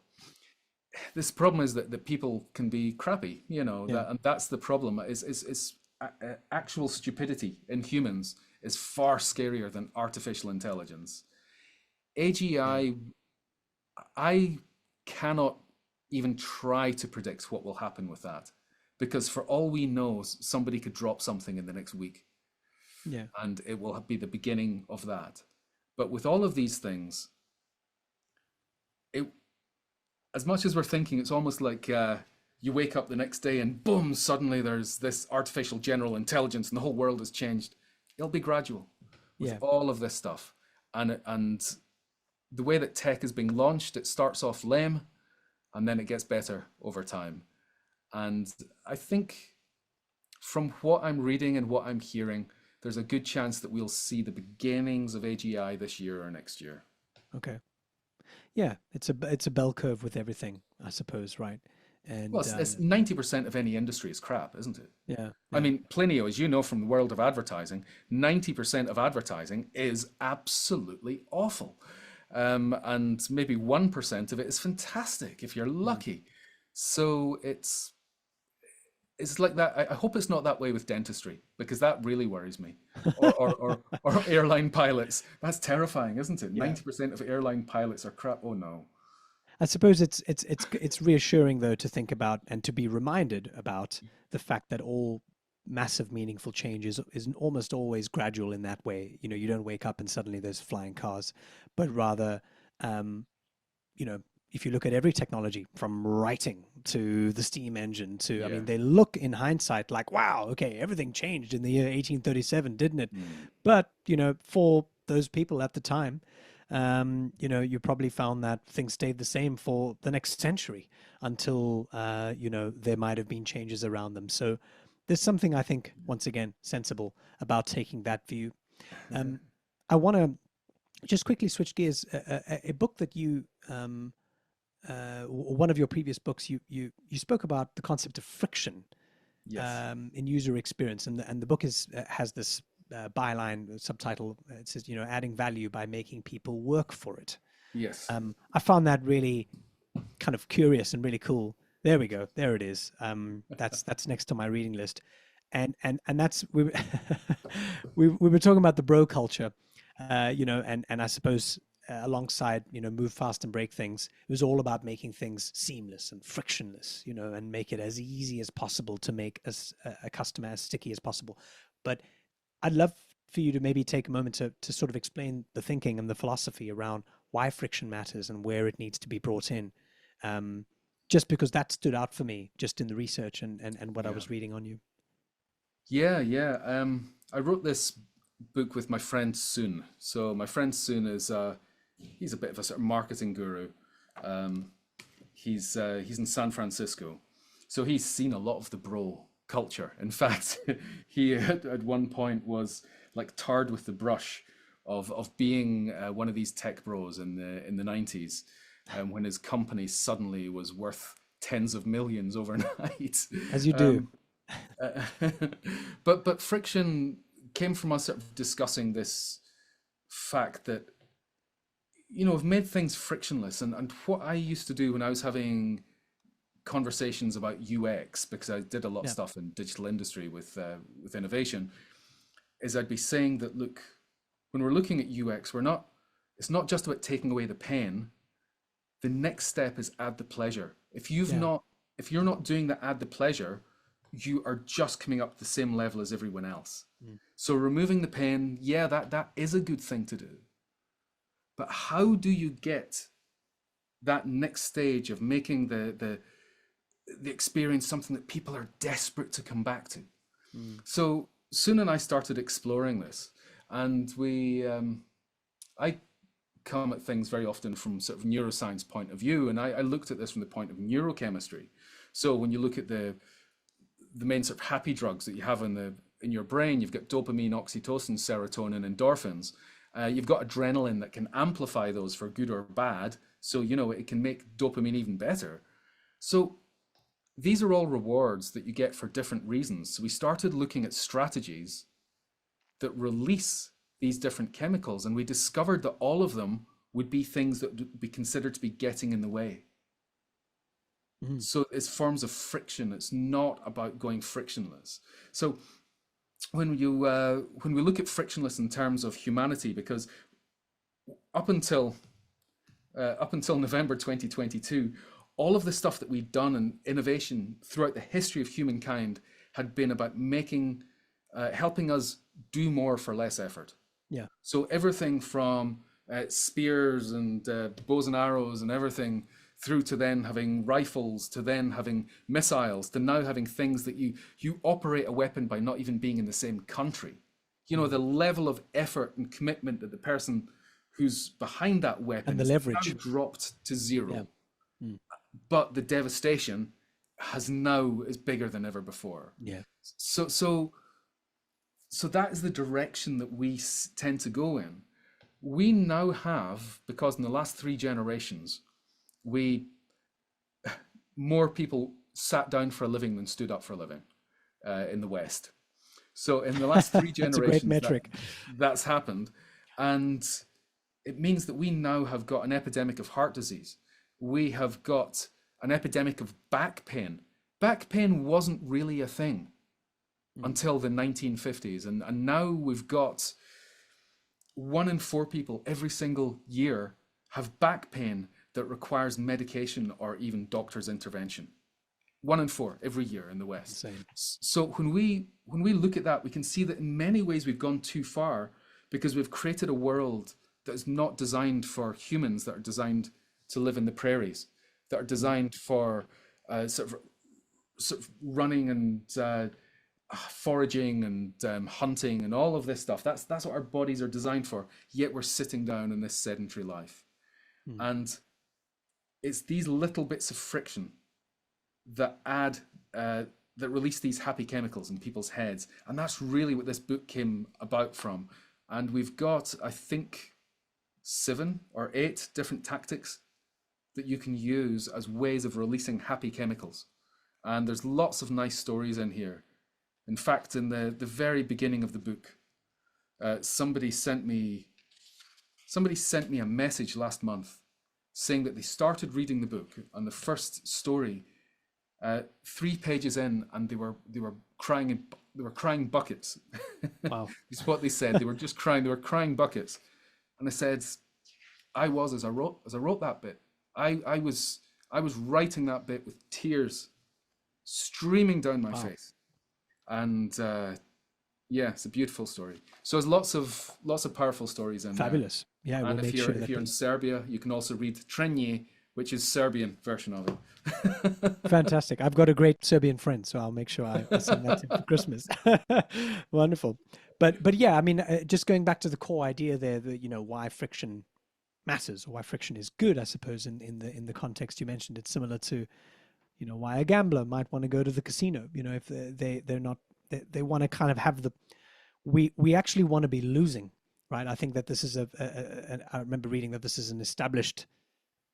this problem is that people can be crappy, Yeah. and that's the problem. Is actual stupidity in humans is far scarier than artificial intelligence. Yeah. AGI, I cannot even try to predict what will happen with that, because for all we know, somebody could drop something in the next week Yeah. and it will be the beginning of that. But with all of these things, it, as much as we're thinking, it's almost like you wake up the next day and boom, suddenly there's this artificial general intelligence and the whole world has changed. It'll be gradual with Yeah. all of this stuff. And the way that tech is being launched, it starts off lame and then it gets better over time. And I think from what I'm reading and what I'm hearing, there's a good chance that we'll see the beginnings of AGI this year or next year. Okay. Yeah. It's a bell curve with everything, I suppose, right? Well, And it's 90% of any industry is crap, isn't it? yeah. I Yeah. mean, Plinio, as you know from the world of advertising, 90% of advertising is absolutely awful. And maybe 1% of it is fantastic if you're Mm. lucky. So it's like that. I hope it's not that way with dentistry, because that really worries me. Or airline pilots. That's terrifying, isn't it? Yeah. 90% of airline pilots are crap. Oh no. I suppose it's reassuring though to think about and to be reminded about the fact that all massive meaningful change is almost always gradual in that way. You know, you don't wake up and suddenly there's flying cars, but rather, um, you know, if you look at every technology from writing to the steam engine to, I Yeah. mean, they look in hindsight like, wow, okay, everything changed in the year 1837, didn't it? Mm. But, you know, for those people at the time, you know, you probably found that things stayed the same for the next century until, you know, there might have been changes around them. So there's something I think, once again, sensible about taking that view. Um, I want to just quickly switch gears. A book that you, one of your previous books, you spoke about the concept of friction Yes. in user experience, and the book has this byline subtitle. It says, you know, adding value by making people work for it. Yes. I found that really kind of curious and really cool. There we go. There it is. That's next to my reading list, and that's we were talking about the bro culture, you know, and I suppose alongside, you know, move fast and break things, it was all about making things seamless and frictionless, you know, and make it as easy as possible to make a customer as sticky as possible. But I'd love for you to maybe take a moment to sort of explain the thinking and the philosophy around why friction matters and where it needs to be brought in. Um, just because that stood out for me just in the research and what I Yeah. was reading on you. Yeah, yeah. I wrote this book with my friend Soon. So my friend Soon is he's a bit of a sort of marketing guru. Um, he's in San Francisco, so he's seen a lot of the bro culture. In fact, he at one point was like tarred with the brush of being one of these tech bros in the 90s, when his company suddenly was worth tens of millions overnight. As you do. Um, uh, but friction came from us sort of discussing this fact that, you know, we've made things frictionless. And what I used to do when I was having conversations about UX, because I did a lot of Yeah. stuff in digital industry with innovation, is I'd be saying that, look, when we're looking at UX, it's not just about taking away the pain. The next step is add the pleasure. Yeah. If you're not doing the add the pleasure, you are just coming up to the same level as everyone else. Mm. So removing the pain, yeah, that is a good thing to do. But how do you get that next stage of making the experience something that people are desperate to come back to? Mm. So Soon and I started exploring this, and I come at things very often from sort of neuroscience point of view, and I looked at this from the point of neurochemistry. So when you look at the main sort of happy drugs that you have in your brain, you've got dopamine, oxytocin, serotonin, endorphins. You've got adrenaline that can amplify those for good or bad. So, you know, it can make dopamine even better. So these are all rewards that you get for different reasons. So we started looking at strategies that release these different chemicals, and we discovered that all of them would be things that would be considered to be getting in the way. Mm. So it's forms of friction. It's not about going frictionless. So when we look at frictionless in terms of humanity, because up until November 2022, all of the stuff that we've done in innovation throughout the history of humankind had been about helping us do more for less effort. Yeah. So everything from spears and bows and arrows and everything, through to then having rifles, to then having missiles, to now having things that you operate a weapon by not even being in the same country. You know, the level of effort and commitment that the person who's behind that weapon And the is leverage. now dropped to zero. Yeah. Mm. But the devastation is bigger than ever before. Yeah. So that is the direction that we tend to go in. We now have, because in the last 3 generations, more people sat down for a living than stood up for a living in the West. So in the last 3 That's a great generations, metric. that's happened. And it means that we now have got an epidemic of heart disease. We have got an epidemic of back pain. Back pain wasn't really a thing until the 1950s. And now we've got 1 in 4 people every single year have back pain that requires medication or even doctor's intervention. 1 in 4 every year in the West. Insane. So when we look at that, we can see that in many ways we've gone too far, because we've created a world that is not designed for humans, that are designed to live in the prairies, that are designed for sort of running and foraging and hunting and all of this stuff. That's what our bodies are designed for. Yet we're sitting down in this sedentary life, and it's these little bits of friction that that release these happy chemicals in people's heads, and that's really what this book came about from. And we've got, I think, 7 or 8 different tactics that you can use as ways of releasing happy chemicals. And there's lots of nice stories in here. In fact, in the very beginning of the book, somebody sent me a message last month saying that they started reading the book, and the first story, 3 pages in, and they were crying buckets. Wow. Is what they said. They were just crying. They were crying buckets. And I said, I was as I wrote that bit. I was writing that bit with tears streaming down my face. And yeah, it's a beautiful story. So there's lots of powerful stories in Fabulous. Yeah, we'll and make sure if you're in Serbia, you can also read Trenje, which is Serbian version of it. Fantastic. I've got a great Serbian friend, so I'll make sure I send that to him for Christmas. Wonderful. But yeah, I mean, just going back to the core idea there, that why friction matters, or why friction is good, I suppose, in the context you mentioned. It's similar to why a gambler might want to go to the casino. If they're not, they want to kind of have we actually want to be losing, right? I think that this is I remember reading that this is an established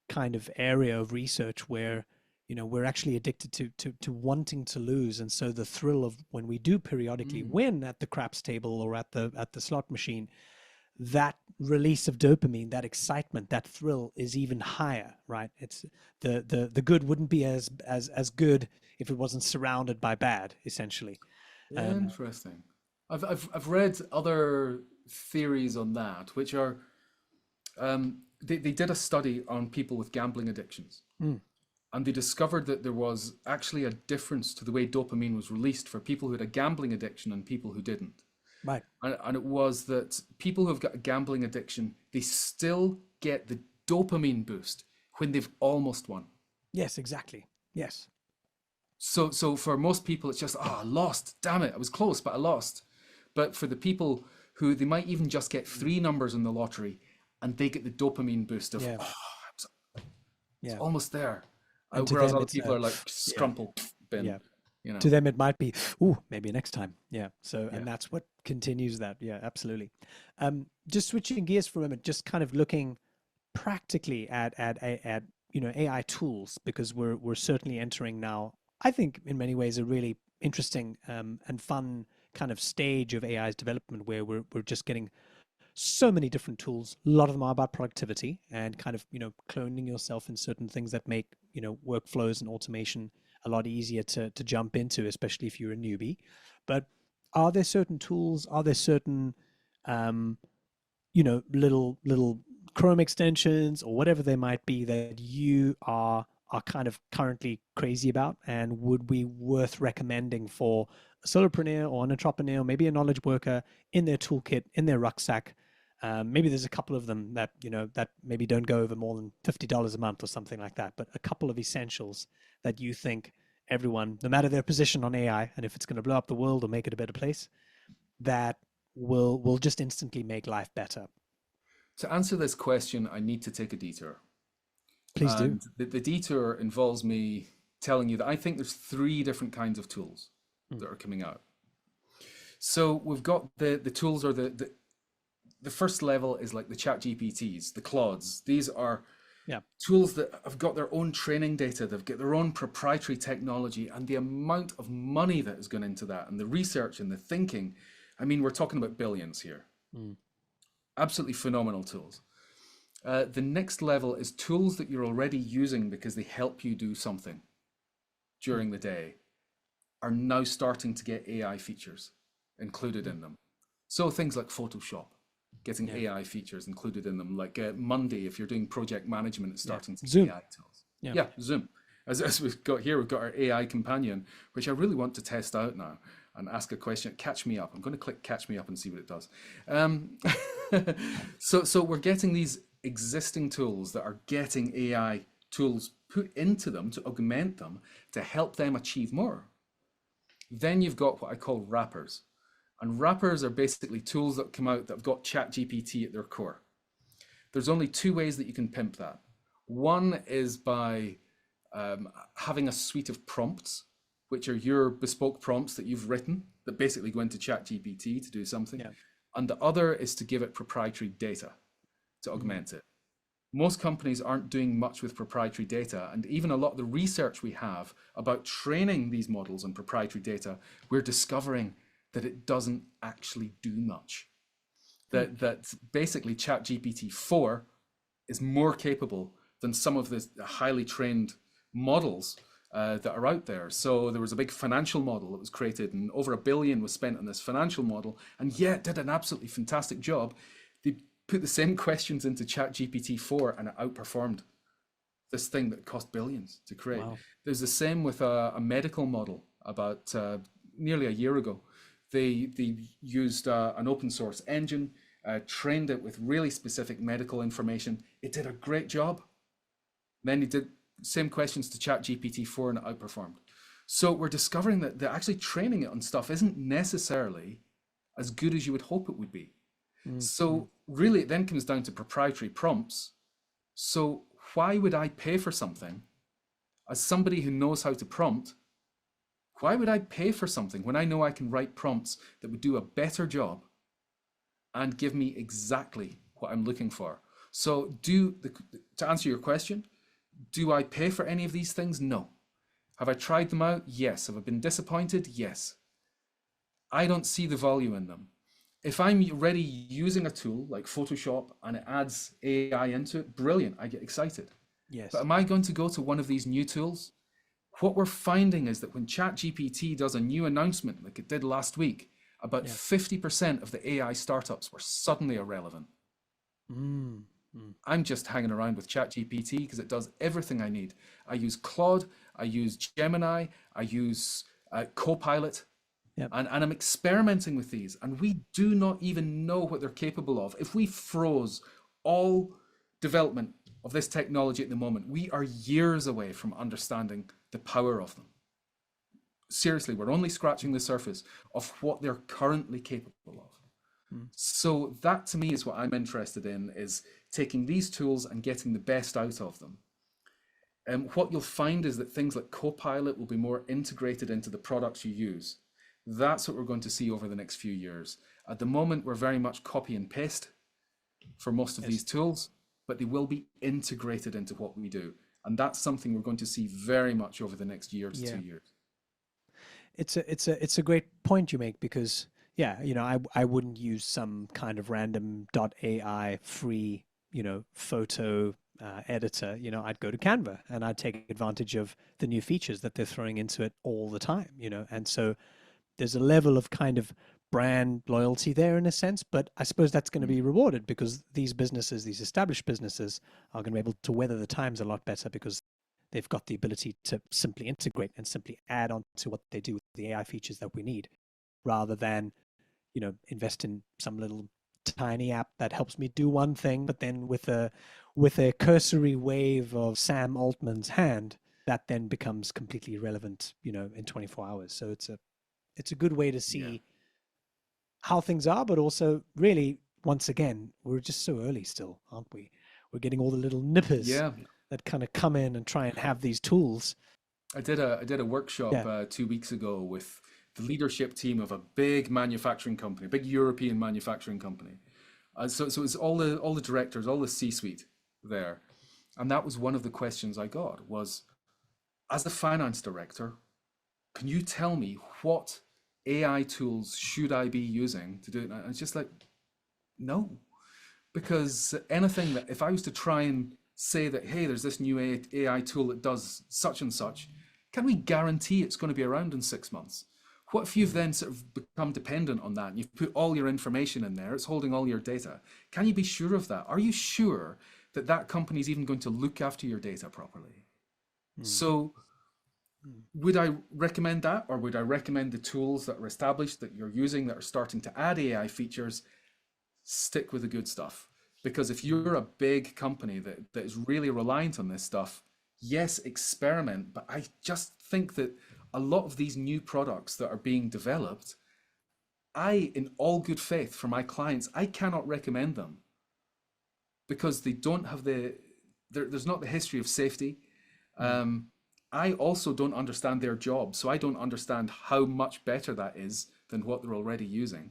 kind of area of research where we're actually addicted to wanting to lose. And so the thrill of when we do periodically win at the craps table or at the slot machine, that release of dopamine, that excitement, that thrill is even higher, right? It's the good wouldn't be as good if it wasn't surrounded by bad, essentially. Interesting. I've read other theories on that, which are they did a study on people with gambling addictions, and they discovered that there was actually a difference to the way dopamine was released for people who had a gambling addiction and people who didn't. Right. And it was that people who've got a gambling addiction, they still get the dopamine boost when they've almost won. Yes, exactly. Yes. So for most people, it's just, I lost. Damn it, I was close, but I lost. But for the people who, they might even just get 3 numbers in the lottery, and they get the dopamine boost of, it's almost there. Whereas other people are like, scrumple, bin. Yeah. You know. To them, it might be, maybe next time. Yeah. So, and that's what continues that. Yeah, absolutely. Just switching gears for a moment, just kind of looking practically at AI tools, because we're certainly entering now, I think, in many ways, a really interesting and fun kind of stage of AI's development, where we're just getting so many different tools. A lot of them are about productivity and kind of cloning yourself in certain things that make workflows and automation a lot easier to jump into, especially if you're a newbie. But are there certain tools? Are there certain, um, little Chrome extensions or whatever they might be that you are kind of currently crazy about, and would be worth recommending for a solopreneur or an entrepreneur, maybe a knowledge worker, in their toolkit, in their rucksack? Maybe there's a couple of them that that maybe don't go over more than $50 a month or something like that, but a couple of essentials that you think everyone, no matter their position on AI, and if it's going to blow up the world or make it a better place, that will just instantly make life better. To answer this question, I need to take a detour. Please do. And the detour involves me telling you that I think there's three different kinds of tools Mm. that are coming out. So we've got the tools, or the first level is like the chat GPTs, the Claudes. These are Yeah. tools that have got their own training data, they've got their own proprietary technology, and the amount of money that has gone into that, and the research and the thinking. I mean, we're talking about billions here. Mm. Absolutely phenomenal tools. The next level is tools that you're already using because they help you do something during the day, are now starting to get AI features included in them. So things like Photoshop, getting Yeah. AI features included in them, like Monday, if you're doing project management, it's starting to get Zoom. AI tools. Yeah. Yeah, Zoom. As we've got here, we've got our AI companion, which I really want to test out now and ask a question. Catch me up. I'm going to click catch me up and see what it does. So we're getting these existing tools that are getting AI tools put into them to augment them, to help them achieve more. Then you've got what I call wrappers. And wrappers are basically tools that come out that have got ChatGPT at their core. There's only two ways that you can pimp that. One is by having a suite of prompts, which are your bespoke prompts that you've written that basically go into ChatGPT to do something. Yeah. And the other is to give it proprietary data to augment it. Most companies aren't doing much with proprietary data, and even a lot of the research we have about training these models on proprietary data, we're discovering that it doesn't actually do much. That basically ChatGPT 4 is more capable than some of the highly trained models that are out there. So there was a big financial model that was created, and over $1 billion was spent on this financial model, and yet did an absolutely fantastic job. They put the same questions into ChatGPT 4 and it outperformed this thing that cost billions to create. Wow. There's the same with a medical model about nearly a year ago. They used an open source engine, trained it with really specific medical information. It did a great job. Then they did same questions to ChatGPT 4 and it outperformed. So we're discovering that actually training it on stuff isn't necessarily as good as you would hope it would be. So really it then comes down to proprietary prompts. So why would I pay for something as somebody who knows how to prompt? Why would I pay for something when I know I can write prompts that would do a better job and give me exactly what I'm looking for? So to answer your question, do I pay for any of these things? No. Have I tried them out? Yes. Have I been disappointed? Yes. I don't see the value in them. If I'm already using a tool like Photoshop and it adds AI into it, brilliant, I get excited. Yes. But am I going to go to one of these new tools? What we're finding is that when ChatGPT does a new announcement, like it did last week, about 50% of the AI startups were suddenly irrelevant. I'm just hanging around with ChatGPT because it does everything I need. I use Claude, I use Gemini, I use Copilot, and I'm experimenting with these, and we do not even know what they're capable of. If we froze all development of this technology at the moment, we are years away from understanding the power of them. Seriously, we're only scratching the surface of what they're currently capable of. So that to me is what I'm interested in, is taking these tools and getting the best out of them. And what you'll find is that things like Copilot will be more integrated into the products you use. That's what we're going to see over the next few years. At the moment, we're very much copy and paste for most of these tools, but they will be integrated into what we do. And that's something we're going to see very much over the next year to 2 years. It's a great point you make, because I wouldn't use some kind of random .ai free photo editor. I'd go to Canva and I'd take advantage of the new features that they're throwing into it all the time. And so there's a level of kind of brand loyalty there in a sense, but I suppose that's going to be rewarded because these businesses, these established businesses, are going to be able to weather the times a lot better because they've got the ability to simply integrate and simply add on to what they do with the AI features that we need, rather than, invest in some little tiny app that helps me do one thing, but then with a cursory wave of Sam Altman's hand, that then becomes completely irrelevant, in 24 hours. So it's a good way to see how things are, but also really, once again, we're just so early still, aren't we? We're getting all the little nippers that kind of come in and try and have these tools. I did a workshop 2 weeks ago with the leadership team of a big manufacturing company, a big European manufacturing company. So it was all the directors, all the C-suite there, and that was one of the questions I got was, as a finance director, can you tell me what AI tools should I be using to do it? And it's just like, no, because anything that if I was to try and say that, hey, there's this new AI tool that does such and such, can we guarantee it's going to be around in 6 months? What if you've then sort of become dependent on that and you've put all your information in there, it's holding all your data? Can you be sure of that? Are you sure that that company is even going to look after your data properly? So would I recommend that, or would I recommend the tools that are established that you're using that are starting to add AI features? Stick with the good stuff. Because if you're a big company that is really reliant on this stuff, yes, experiment. But I just think that a lot of these new products that are being developed, in all good faith for my clients, I cannot recommend them because they don't have there's not the history of safety. I also don't understand their job, so I don't understand how much better that is than what they're already using.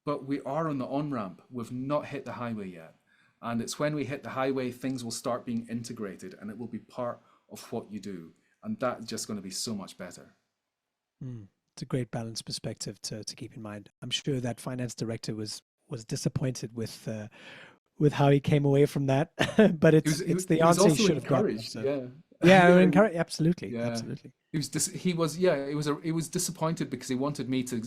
But we are on the on-ramp. We've not hit the highway yet. And it's when we hit the highway, things will start being integrated and it will be part of what you do. And that's just going to be so much better. It's a great balanced perspective to keep in mind. I'm sure that finance director was disappointed with how he came away from that, but it's the answer he should have gotten. So. Yeah, encourage, absolutely, absolutely. He was disappointed because he wanted me to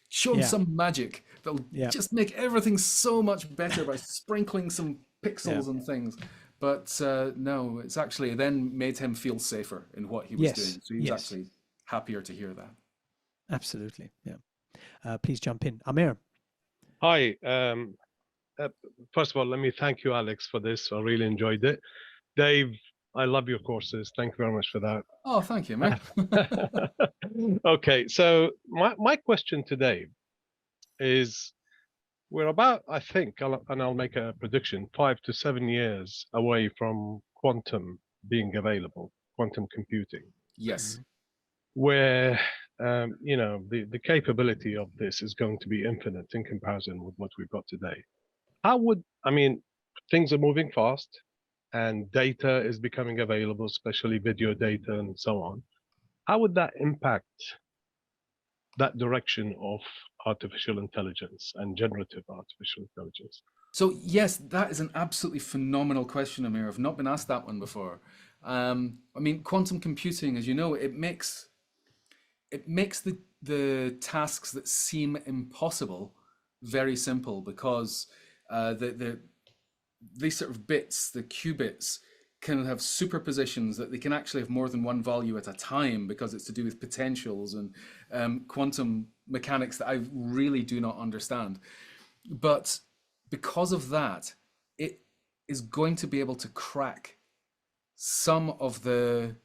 show him some magic that'll just make everything so much better by sprinkling some pixels and things. But no, it's actually then made him feel safer in what he was doing. So he was actually happier to hear that. Absolutely, yeah. Please jump in, Amir. Hi. First of all, let me thank you, Alex, for this. I really enjoyed it. Dave, I love your courses. Thank you very much for that. Oh, thank you, man. Okay, so my question to Dave is, we're about, I think, and I'll make a prediction, 5 to 7 years away from quantum being available, quantum computing. Yes. Where, the capability of this is going to be infinite in comparison with what we've got today. Things are moving fast and data is becoming available, especially video data and so on. How would that impact that direction of artificial intelligence and generative artificial intelligence? So yes, that is an absolutely phenomenal question, Amir. I've not been asked that one before. Quantum computing, as you know, it makes the tasks that seem impossible very simple because these sort of bits, the qubits, can have superpositions that they can actually have more than one value at a time because it's to do with potentials and quantum mechanics that I really do not understand. But because of that, it is going to be able to crack some of the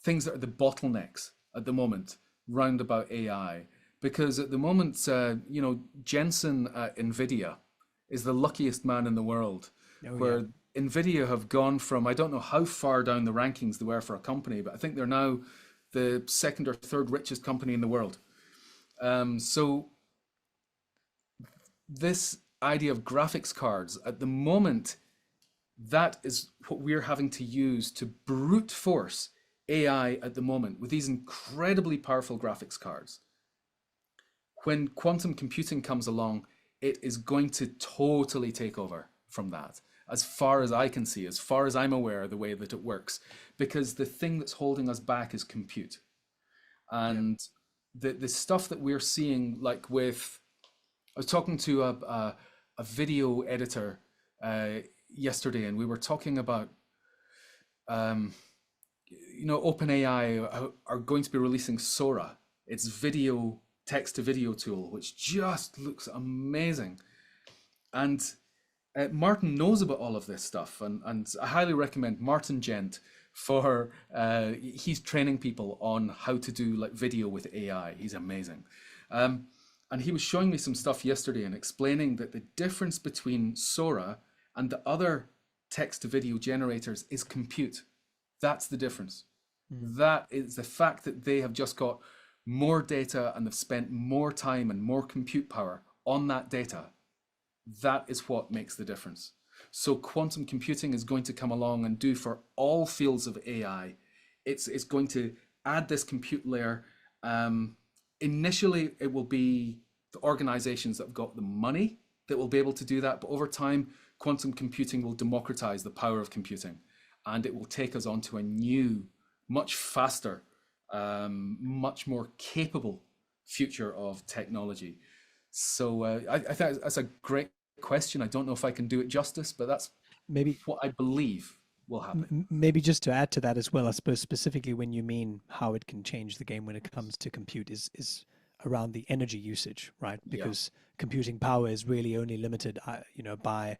things that are the bottlenecks at the moment round about AI. Because at the moment, Jensen at NVIDIA is the luckiest man in the world, NVIDIA have gone from, I don't know how far down the rankings they were for a company, but I think they're now the second or third richest company in the world. So this idea of graphics cards, at the moment, that is what we're having to use to brute force AI at the moment with these incredibly powerful graphics cards. When quantum computing comes along, it is going to totally take over from that, as far as I can see, as far as I'm aware of the way that it works, because the thing that's holding us back is compute. And the stuff that we're seeing, like with, I was talking to a video editor yesterday, and we were talking about, um, OpenAI are going to be releasing Sora, its video text to video tool, which just looks amazing. And Martin knows about all of this stuff, and I highly recommend Martin Gent for he's training people on how to do like video with AI. He's amazing. And he was showing me some stuff yesterday and explaining that the difference between Sora and the other text to video generators is compute. That's the difference. That is the fact that they have just got more data and they've spent more time and more compute power on that data. That is what makes the difference. So quantum computing is going to come along and do for all fields of AI. It's going to add this compute layer. Initially, it will be the organizations that have got the money that will be able to do that. But over time, quantum computing will democratize the power of computing, and it will take us onto a new, much faster, much more capable future of technology. So I think that's a great question. I don't know if I can do it justice, but that's Maybe what I believe will happen. maybe just to add to that as well, I suppose specifically when you mean how it can change the game when it comes to compute is around the energy usage, right? Yeah. Because computing power is really only limited, by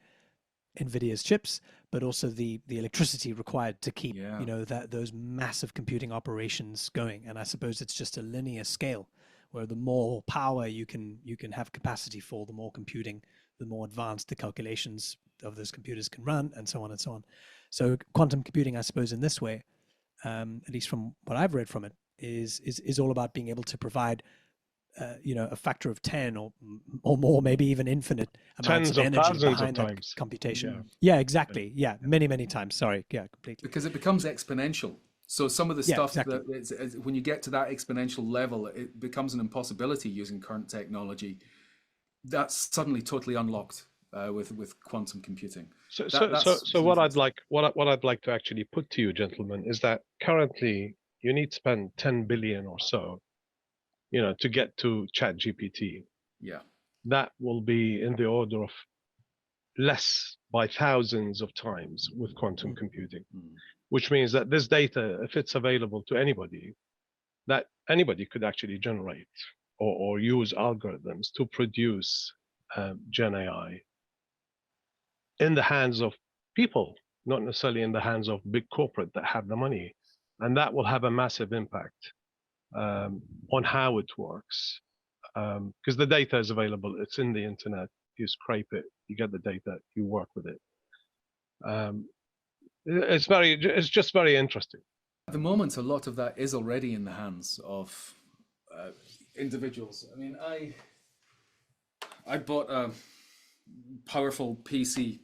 NVIDIA's chips, but also the electricity required to keep, Yeah. those massive computing operations going. And I suppose it's just a linear scale, where the more power you can have capacity for, the more computing, the more advanced the calculations of those computers can run, and so on and so on. So quantum computing, I suppose, in this way, at least from what I've read from it, is all about being able to provide a factor of 10 or more, maybe even infinite amounts Tens of of energy thousands of behind that times. computation. Yeah. Yeah, exactly. Yeah, many times. Sorry. Yeah, completely. Because it becomes exponential. So some of the Yeah, stuff exactly. that when you get to that exponential level, it becomes an impossibility using current technology. That's suddenly totally unlocked with quantum computing. So, That's what I'd interesting. I'd like to actually put to you, gentlemen, is that currently you need to spend 10 billion or so, to get to Chat GPT. Yeah. That will be in the order of less by thousands of times with quantum computing, Mm. which means that this data, if it's available to anybody, that anybody could actually generate or use algorithms to produce Gen AI in the hands of people, not necessarily in the hands of big corporate that have the money. And that will have a massive impact on how it works. Because the data is available, it's in the internet. You scrape it, you get the data, you work with it. It's just very interesting. At the moment, a lot of that is already in the hands of individuals. I mean, I bought a powerful PC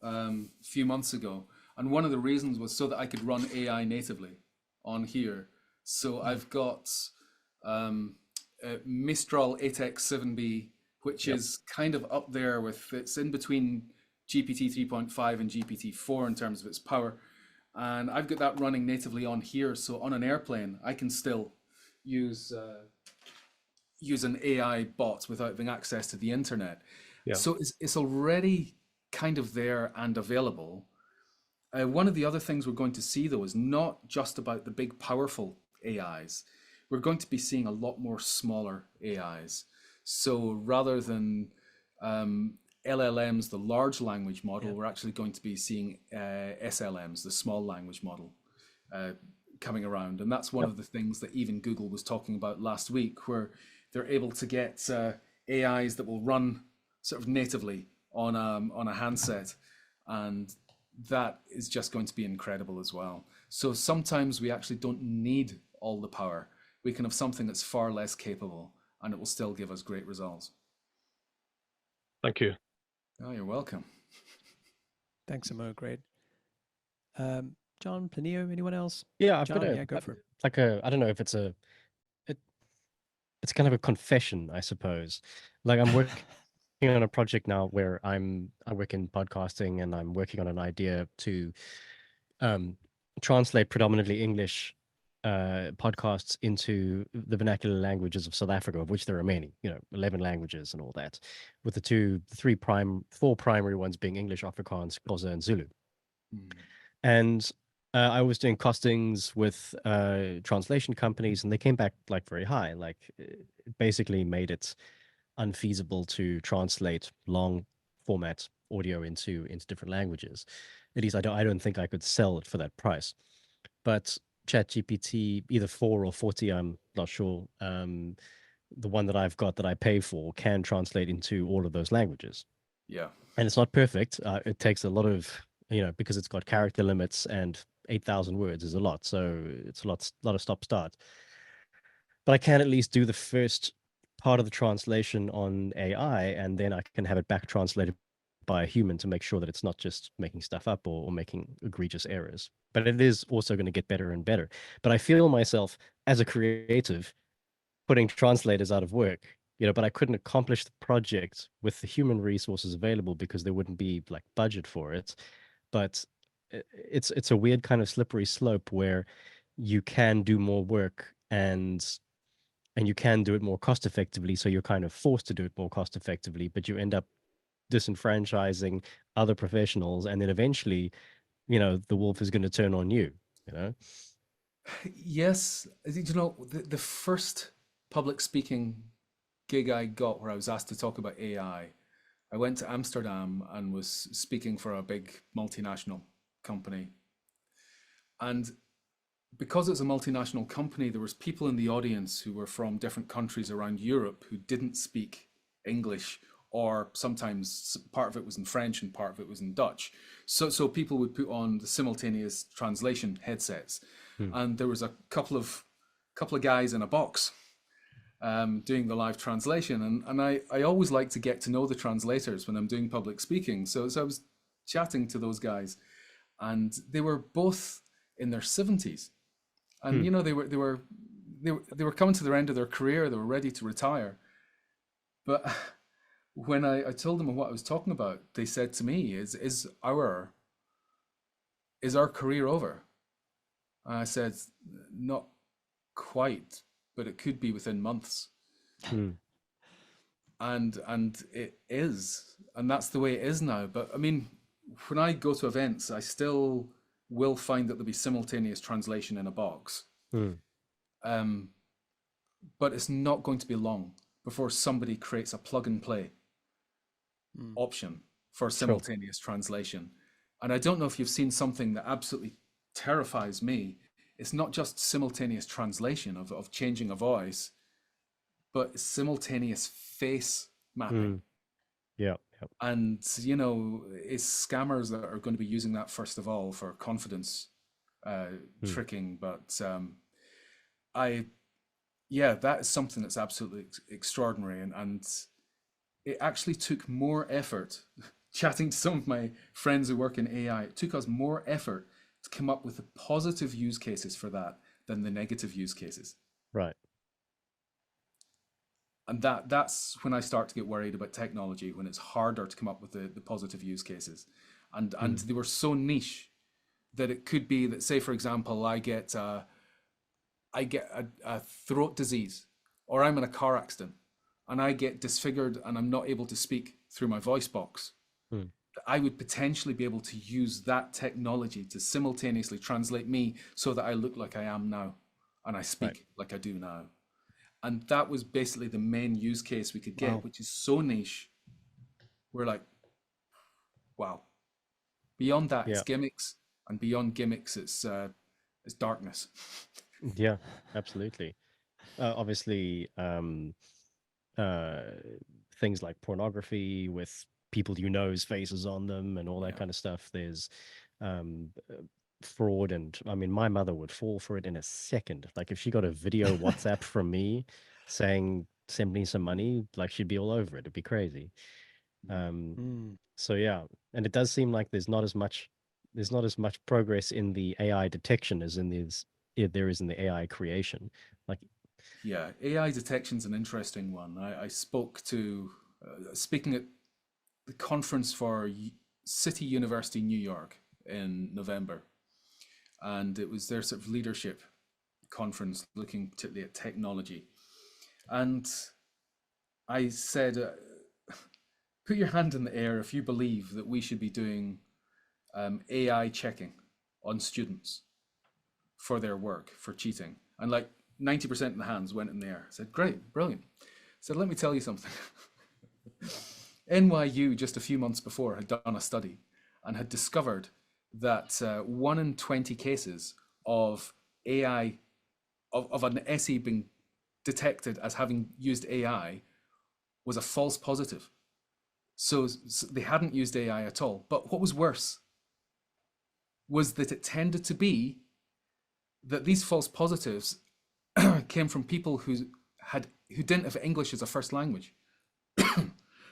a few months ago, and one of the reasons was so that I could run AI natively on here. So I've got Mistral 8X7B, which is kind of up there with, it's in between GPT 3.5 and GPT 4 in terms of its power. And I've got that running natively on here. So on an airplane, I can still use an AI bot without having access to the internet. Yeah. So it's already kind of there and available. One of the other things we're going to see, though, is not just about the big, powerful AIs. We're going to be seeing a lot more smaller AIs. So rather than LLMs, the large language model, we're actually going to be seeing SLMs, the small language model, coming around. And that's one of the things that even Google was talking about last week, where they're able to get AIs that will run sort of natively on a handset. And that is just going to be incredible as well. So sometimes we actually don't need all the power. We can have something that's far less capable, and it will still give us great results. Thank you. Oh, you're welcome. Thanks, Amo. Great. John, Planio, anyone else? Yeah, I've John, got yeah, go for it. I don't know if it's it's kind of a confession, I suppose. Like I'm working on a project now where I work in podcasting, and I'm working on an idea to translate predominantly English podcasts into the vernacular languages of South Africa, of which there are many, 11 languages and all that, with four primary ones being English, Afrikaans, Xhosa, and Zulu. Mm. And I was doing costings with translation companies, and they came back like very high. Like it basically made it unfeasible to translate long format audio into different languages. At least I don't think I could sell it for that price. But ChatGPT, either 4 or 40, I'm not sure. The one that I've got that I pay for can translate into all of those languages. Yeah. And it's not perfect. It takes a lot of, because it's got character limits, and 8,000 words is a lot. So it's a lot of stop start. But I can at least do the first part of the translation on AI, and then I can have it back translated by a human to make sure that it's not just making stuff up or making egregious errors. But it is also going to get better and better. But I feel myself as a creative putting translators out of work, but I couldn't accomplish the project with the human resources available because there wouldn't be like budget for it. But it's a weird kind of slippery slope where you can do more work, and you can do it more cost effectively, so you're kind of forced to do it more cost effectively, but you end up disenfranchising other professionals, and then eventually, the wolf is going to turn on you. Yes, the first public speaking gig I got where I was asked to talk about AI, I went to Amsterdam and was speaking for a big multinational company. And because it's a multinational company, there was people in the audience who were from different countries around Europe who didn't speak English, or sometimes part of it was in French and part of it was in Dutch. So people would put on the simultaneous translation headsets, Hmm. and there was a couple of guys in a box doing the live translation, and I always like to get to know the translators when I'm doing public speaking. So I was chatting to those guys, and they were both in their 70s, and Hmm. they were coming to their end of their career. They were ready to retire, but when I told them what I was talking about, they said to me, "Is our career over?" And I said, "Not quite, but it could be within months." Hmm. And it is, and that's the way it is now. But I mean, when I go to events, I still will find that there'll be simultaneous translation in a box. Hmm. Um, but it's not going to be long before somebody creates a plug and play Mm. option for Sure. simultaneous translation. And I don't know if you've seen something that absolutely terrifies me. It's not just simultaneous translation of changing a voice, but simultaneous face mapping. Hmm. Yeah. Yep. And, it's scammers that are going to be using that first of all for confidence Hmm. tricking. But I, yeah, that is something that's absolutely extraordinary. And it actually took more effort chatting to some of my friends who work in AI. It took us more effort to come up with the positive use cases for that than the negative use cases. Right. And that's when I start to get worried about technology, when it's harder to come up with the positive use cases. And Hmm. they were so niche that it could be that, say, for example, I get a throat disease, or I'm in a car accident and I get disfigured and I'm not able to speak through my voice box. Hmm. I would potentially be able to use that technology to simultaneously translate me so that I look like I am now and I Right. speak like I do now. And that was basically the main use case we could get, Wow. which is so niche. We're like, wow. Beyond that, it's Yeah. gimmicks, and beyond gimmicks, it's darkness. Yeah. Absolutely. Obviously, uh, things like pornography with people faces on them and all that Yeah, kind of stuff. There's fraud, and I mean, my mother would fall for it in a second. Like if she got a video WhatsApp from me saying send me some money, like she'd be all over it. It'd be crazy. Um, Mm. so yeah, and it does seem like there's not as much progress in the AI detection as there is in the AI creation. Like, yeah. AI detection's an interesting one. I spoke to speaking at the conference for City University New York in November, and it was their sort of leadership conference looking particularly at technology. And I said, put your hand in the air if you believe that we should be doing AI checking on students for their work, for cheating. And like 90% of the hands went in the air. I said, great, brilliant. I said, let me tell you something. NYU just a few months before had done a study and had discovered that 1 in 20 cases of AI, of an SE being detected as having used AI was a false positive. So they hadn't used AI at all. But what was worse was that it tended to be that these false positives came from people who didn't have English as a first language.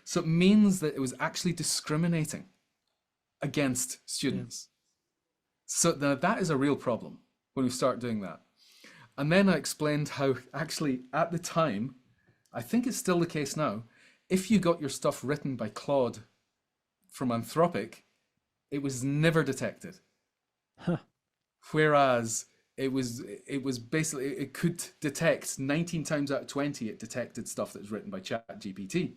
So it means that it was actually discriminating against students. So that is a real problem when we start doing that. And then I explained how actually at the time, I think it's still the case now, if you got your stuff written by Claude from Anthropic, it was never detected. Huh. Whereas it was basically, it could detect 19 times out of 20, it detected stuff that was written by ChatGPT.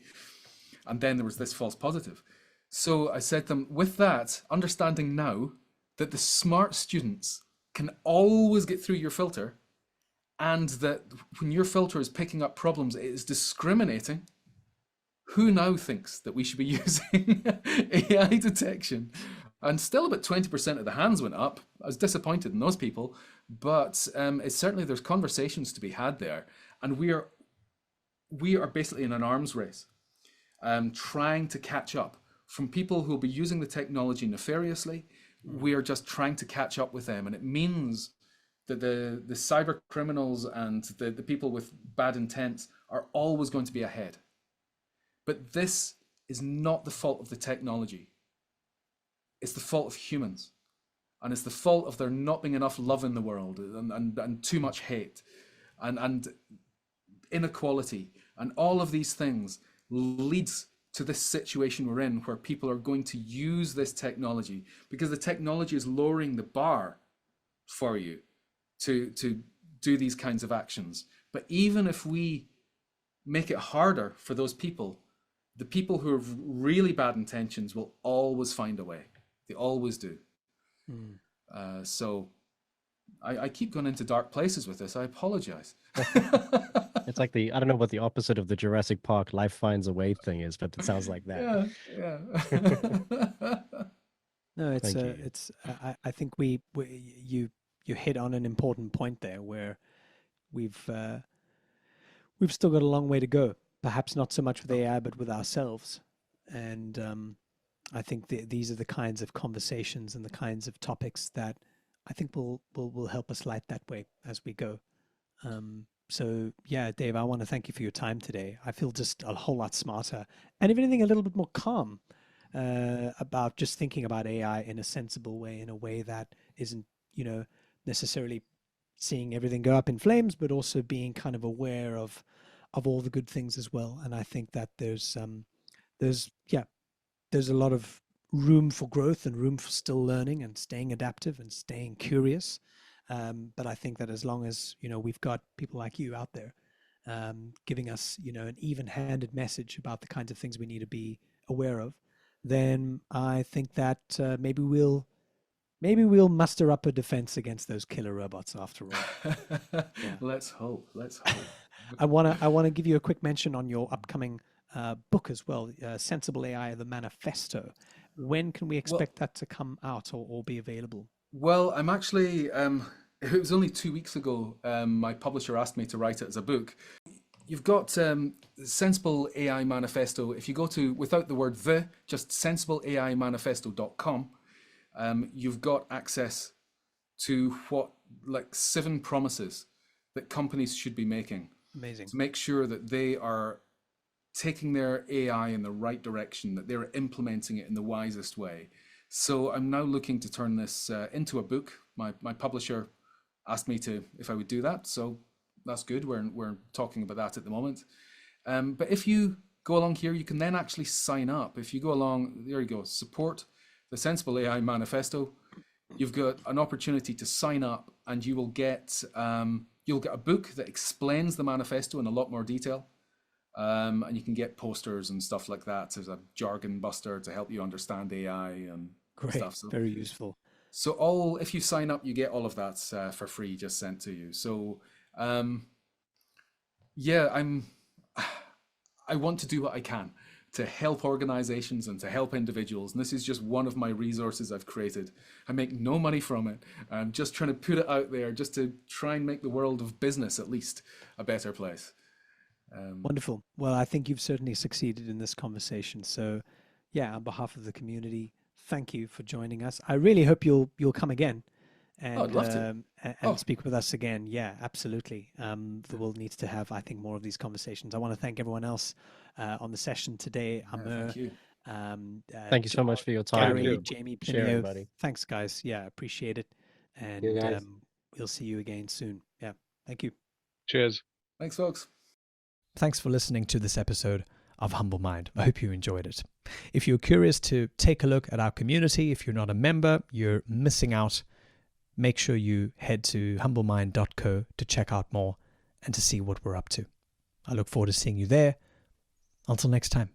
And then there was this false positive. So I said to them, with that, understanding now that the smart students can always get through your filter, and that when your filter is picking up problems, it is discriminating, who now thinks that we should be using AI detection? And still about 20% of the hands went up. I was disappointed in those people, but it's certainly, there's conversations to be had there. And we are basically in an arms race, trying to catch up from people who will be using the technology nefariously. We are just trying to catch up with them. And it means that the cyber criminals and the people with bad intent are always going to be ahead. But this is not the fault of the technology. It's the fault of humans. And it's the fault of there not being enough love in the world, and too much hate and inequality. And all of these things leads to this situation we're in, where people are going to use this technology because the technology is lowering the bar for you to do these kinds of actions. But even if we make it harder for those people, the people who have really bad intentions will always find a way. They always do. So I keep going into dark places with this. I apologize. It's like I don't know what the opposite of the Jurassic Park life finds a way thing is, but it sounds like that. Yeah. No, Thank you. I think you hit on an important point there, where we've still got a long way to go. Perhaps not so much with AI, but with ourselves. And I think these are the kinds of conversations and the kinds of topics that I think will help us light that way as we go. So yeah, Dave, I want to thank you for your time today. I feel just a whole lot smarter, and if anything, a little bit more calm about just thinking about AI in a sensible way, in a way that isn't, necessarily seeing everything go up in flames, but also being kind of aware of all the good things as well. And I think that there's a lot of room for growth and room for still learning and staying adaptive and staying curious. But I think that as long as, we've got people like you out there giving us, an even-handed message about the kinds of things we need to be aware of, then I think that maybe we'll muster up a defense against those killer robots after all. Yeah. Let's hope. I wanna give you a quick mention on your upcoming book as well, Sensible AI: The Manifesto. When can we expect that to come out or be available? Well, I'm actually, it was only 2 weeks ago, my publisher asked me to write it as a book. You've got Sensible AI Manifesto. If you go to, without the word the, just sensibleaimanifesto.com, you've got access to 7 promises that companies should be making. Amazing. To make sure that they are taking their AI in the right direction, that they're implementing it in the wisest way. So I'm now looking to turn this into a book. My publisher asked me if I would do that. So that's good. We're talking about that at the moment. But if you go along here, you can then actually sign up. If you go along, there you go, support the Sensible AI Manifesto. You've got an opportunity to sign up, and you will get you'll get a book that explains the manifesto in a lot more detail. And you can get posters and stuff like that. There's a jargon buster to help you understand AI and Great, stuff. So, very useful. so if you sign up, you get all of that for free, just sent to you. So yeah, I want to do what I can to help organizations and to help individuals. And this is just one of my resources I've created. I make no money from it. I'm just trying to put it out there just to try and make the world of business, at least, a better place. Wonderful. Well, I think you've certainly succeeded in this conversation. So yeah, on behalf of the community, thank you for joining us. I really hope you'll come again and I'd love to. and speak with us again. Yeah, absolutely. The world needs to have, I think, more of these conversations. I want to thank everyone else on the session today. Amr, Thank you. Thank you so much for your time. Gary, you. Jamie, Sharing, Pineo. buddy. Thanks, guys. Yeah, appreciate it. And you, guys. we'll see you again soon. Yeah, thank you. Cheers. Thanks, folks. Thanks for listening to this episode of Humble Mind. I hope you enjoyed it. If you're curious to take a look at our community, if you're not a member, you're missing out. Make sure you head to humblemind.co to check out more and to see what we're up to. I look forward to seeing you there. Until next time.